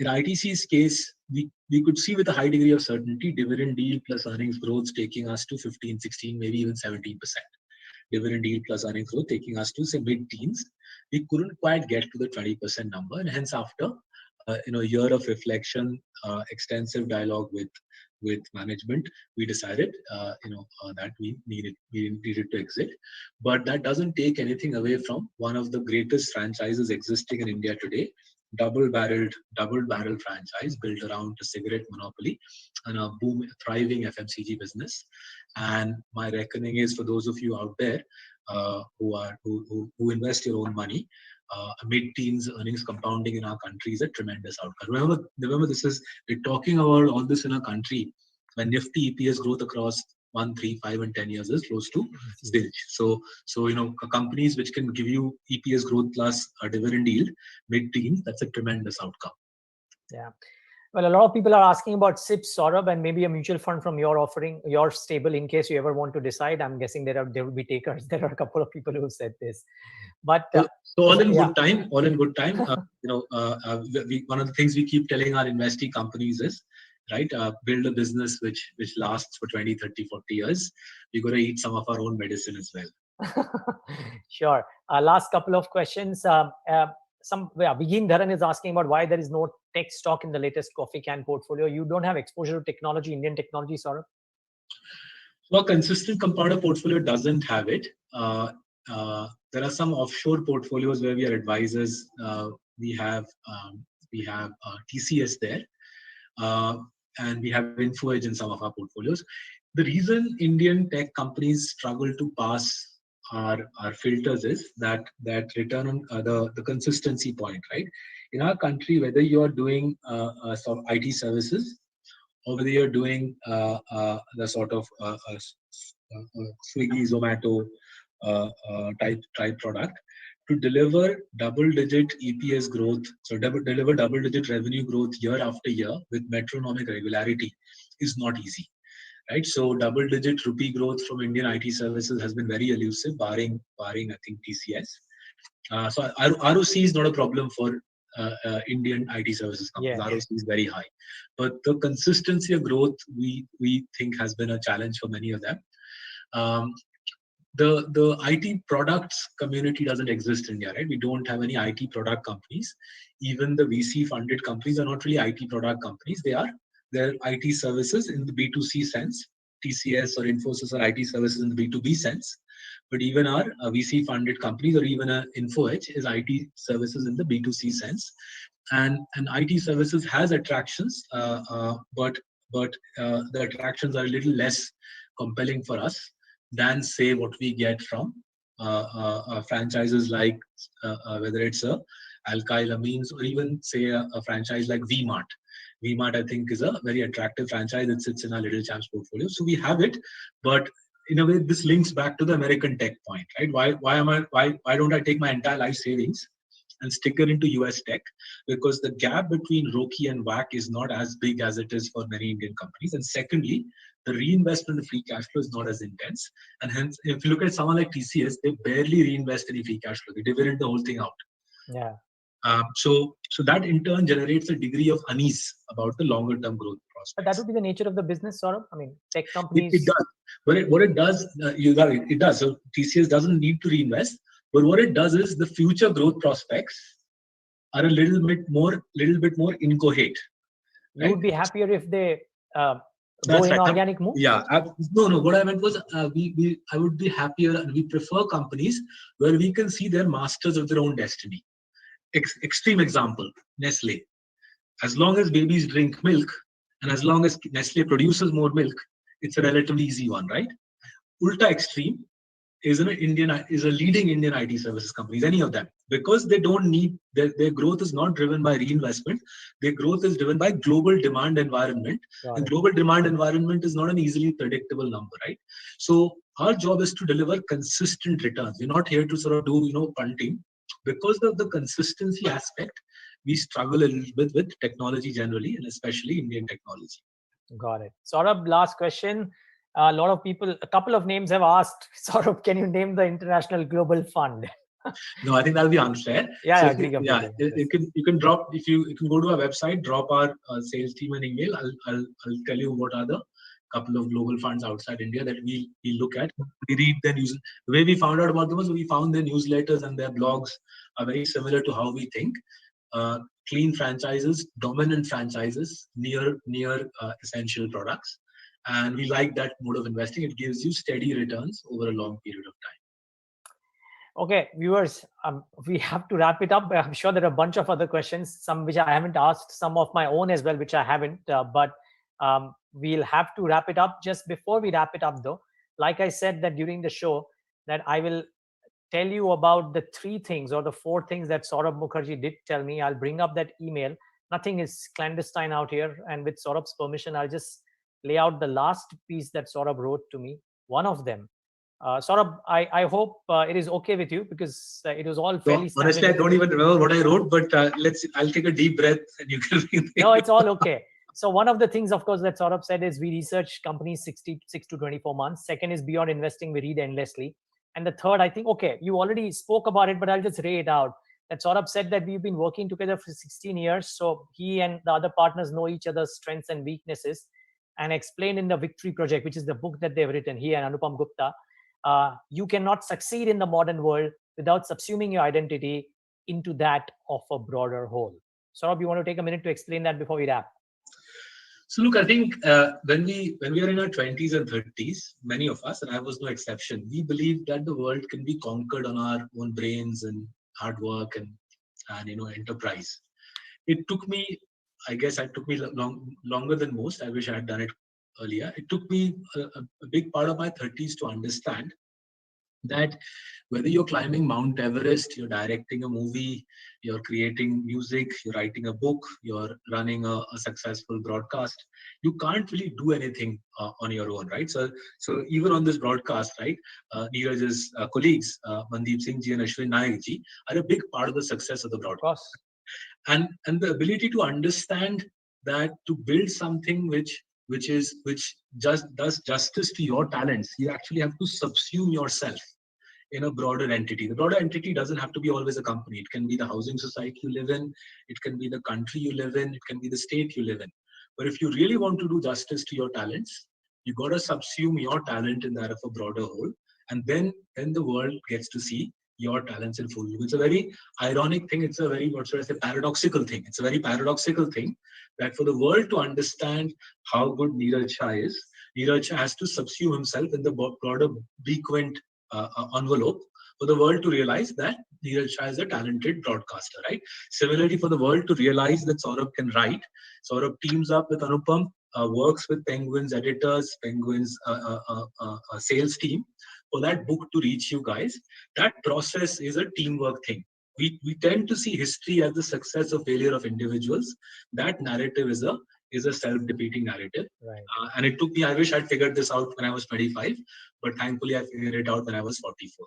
In ITC's case, we could see with a high degree of certainty dividend yield plus earnings growth taking us to 15, 16, maybe even 17%. Dividend yield plus earnings growth taking us to say mid-teens. We couldn't quite get to the 20% number, and hence after a year of reflection, extensive dialogue with management, we decided that we needed to exit. But that doesn't take anything away from one of the greatest franchises existing in India today, double barrel franchise built around a cigarette monopoly and a thriving FMCG business. And my reckoning is, for those of you out there who invest your own money, mid-teens earnings compounding in our country is a tremendous outcome. Remember, we're talking about all this in a country when Nifty EPS growth across 1, 3, 5, and 10 years is close to zilch. So companies which can give you EPS growth plus a dividend yield mid-teens, that's a tremendous outcome. Yeah. Well, a lot of people are asking about SIPs, Saurabh, and maybe a mutual fund from your offering, your stable, in case you ever want to decide. I'm guessing there will be takers. There are a couple of people who said this, but so all in good time. One of the things we keep telling our investee companies is, right, build a business which lasts for 20, 30, 40 years. We're going to eat some of our own medicine as well. Sure. Last couple of questions. Vijin Dharan is asking about why there is no tech stock in the latest coffee can portfolio. You don't have exposure to technology, Indian technology, Saurabh? So a consistent compounder portfolio doesn't have it. There are some offshore portfolios where we are advisors. We have TCS there, and we have InfoEdge in some of our portfolios. The reason Indian tech companies struggle to pass our filters is that return on the consistency point, right? In our country, whether you are doing some IT services or whether you're doing the sort of Swiggy, Zomato type product, to deliver double-digit EPS growth, so deliver double-digit revenue growth year after year with metronomic regularity is not easy. Right, so double-digit rupee growth from Indian IT services has been very elusive, barring I think TCS. So ROC is not a problem for Indian IT services companies. Yeah. ROC is very high, but the consistency of growth we think has been a challenge for many of them. The IT products community doesn't exist in India, right? We don't have any IT product companies. Even the VC funded companies are not really IT product companies. They're IT services in the B2C sense. TCS or Infosys are IT services in the B2B sense. But even our VC funded companies or even InfoEdge is IT services in the B2C sense. And IT services has attractions, but the attractions are a little less compelling for us than, say, what we get from franchises like whether it's Alkyl Amines or even, say, a franchise like VMart. VMart, I think, is a very attractive franchise that sits in our Little Champs portfolio. So we have it, but in a way, this links back to the American tech point, right? Why don't I take my entire life savings and stick it into US tech? Because the gap between ROCE and WACC is not as big as it is for many Indian companies. And secondly, the reinvestment of free cash flow is not as intense. And hence, if you look at someone like TCS, they barely reinvest any free cash flow. They dividend the whole thing out. Yeah. So that in turn generates a degree of unease about the longer term growth prospects. But that would be the nature of the business, Saurabh. I mean, tech It companies. does. What it does, you got it. It does. So TCS doesn't need to reinvest, but what it does is the future growth prospects are a little bit more incoherent. You Right? would be happier if they go That's right. inorganic move. Yeah. No. What I meant was, I would be happier, and we prefer companies where we can see they're masters of their own destiny. Extreme example: Nestle. As long as babies drink milk, and as long as Nestle produces more milk, it's a relatively easy one, right? Ulta extreme is a leading Indian IT services companies, any of them, because they don't need their growth is not driven by reinvestment. Their growth is driven by global demand environment, and global demand environment is not an easily predictable number, right? So our job is to deliver consistent returns. We're not here to sort of do punting. Because of the consistency aspect, we struggle a little bit with technology generally, and especially Indian technology. Got it. Saurabh, last question. A lot of people, a couple of names have asked, Saurabh, can you name the International Global Fund? No, I think that'll be unfair. Yeah, So I agree. you can drop, if you can go to our website, drop our sales team an email. I'll tell you what are the couple of global funds outside India that we look at. We read their news. The way we found out about them was we found their newsletters and their blogs are very similar to how we think. Clean franchises, dominant franchises, near essential products, and we like that mode of investing. It gives you steady returns over a long period of time. Okay, viewers, we have to wrap it up. I'm sure there are a bunch of other questions, some which I haven't asked, some of my own as well, which I haven't. But we'll have to wrap it up. Just before we wrap it up, though, like I said that during the show, that I will tell you about the 3 things or the 4 things that Saurabh Mukherjea did tell me. I'll bring up that email. Nothing is clandestine out here. And with Saurabh's permission, I'll just lay out the last piece that Saurabh wrote to me. One of them. Saurabh, I hope it is okay with you, because it was all fairly standard. Honestly, I don't even remember what I wrote, but I'll take a deep breath and you can read. No, it's all okay. So one of the things, of course, that Saurabh said is we research companies 66 to 24 months. Second is beyond investing, we read endlessly. And the third, I think, okay, you already spoke about it, but I'll just lay it out. That Saurabh said that we've been working together for 16 years. So he and the other partners know each other's strengths and weaknesses, and explained in the Victory Project, which is the book that they've written, he and Anupam Gupta. You cannot succeed in the modern world without subsuming your identity into that of a broader whole. Saurabh, you want to take a minute to explain that before we wrap? So look, I think when we are in our 20s and 30s, many of us, and I was no exception, we believe that the world can be conquered on our own brains and hard work and enterprise. It took me, I guess, longer than most. I wish I had done it earlier. It took me a big part of my 30s to understand that whether you're climbing Mount Everest, you're directing a movie, you're creating music, you're writing a book, you're running a successful broadcast, you can't really do anything on your own, right? So even on this broadcast, right, Neeraj's colleagues, Mandeep Singh ji and Ashwin Nayak ji, are a big part of the success of the broadcast. And the ability to understand that to build something which just does justice to your talents, you actually have to subsume yourself in a broader entity. The broader entity doesn't have to be always a company. It can be the housing society you live in. It can be the country you live in. It can be the state you live in. But if you really want to do justice to your talents, you got to subsume your talent in that of a broader whole. And then the world gets to see your talents in full view. It's a very ironic thing. It's a very, paradoxical thing. It's a very paradoxical thing that for the world to understand how good Neeraj Shah is, Neeraj Shah has to subsume himself in the broader BloombergQuint envelope for the world to realize that Neeraj Shah is a talented broadcaster, right? Similarly, for the world to realize that Saurabh can write, Saurabh teams up with Anupam, works with Penguin's editors, Penguin's sales team for that book to reach you guys. That process is a teamwork thing. We tend to see history as the success or failure of individuals. That narrative is a self-defeating narrative. Right. And it took me, I wish I'd figured this out when I was 25, but thankfully I figured it out when I was 44.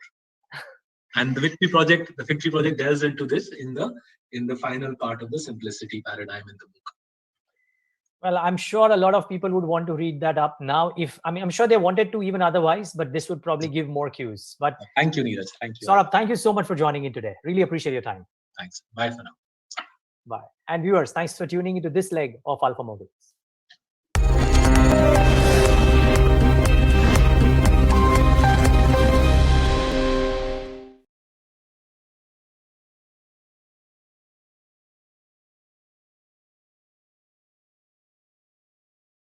And the Victory Project delves into this in the final part of the simplicity paradigm in the book. Well, I'm sure a lot of people would want to read that up now. I'm sure they wanted to even otherwise, but this would probably give more cues. But thank you, Neeraj. Thank you. Saurabh, thank you so much for joining in today. Really appreciate your time. Thanks. Bye for now. Bye. And viewers, thanks for tuning into this leg of Alpha Moguls.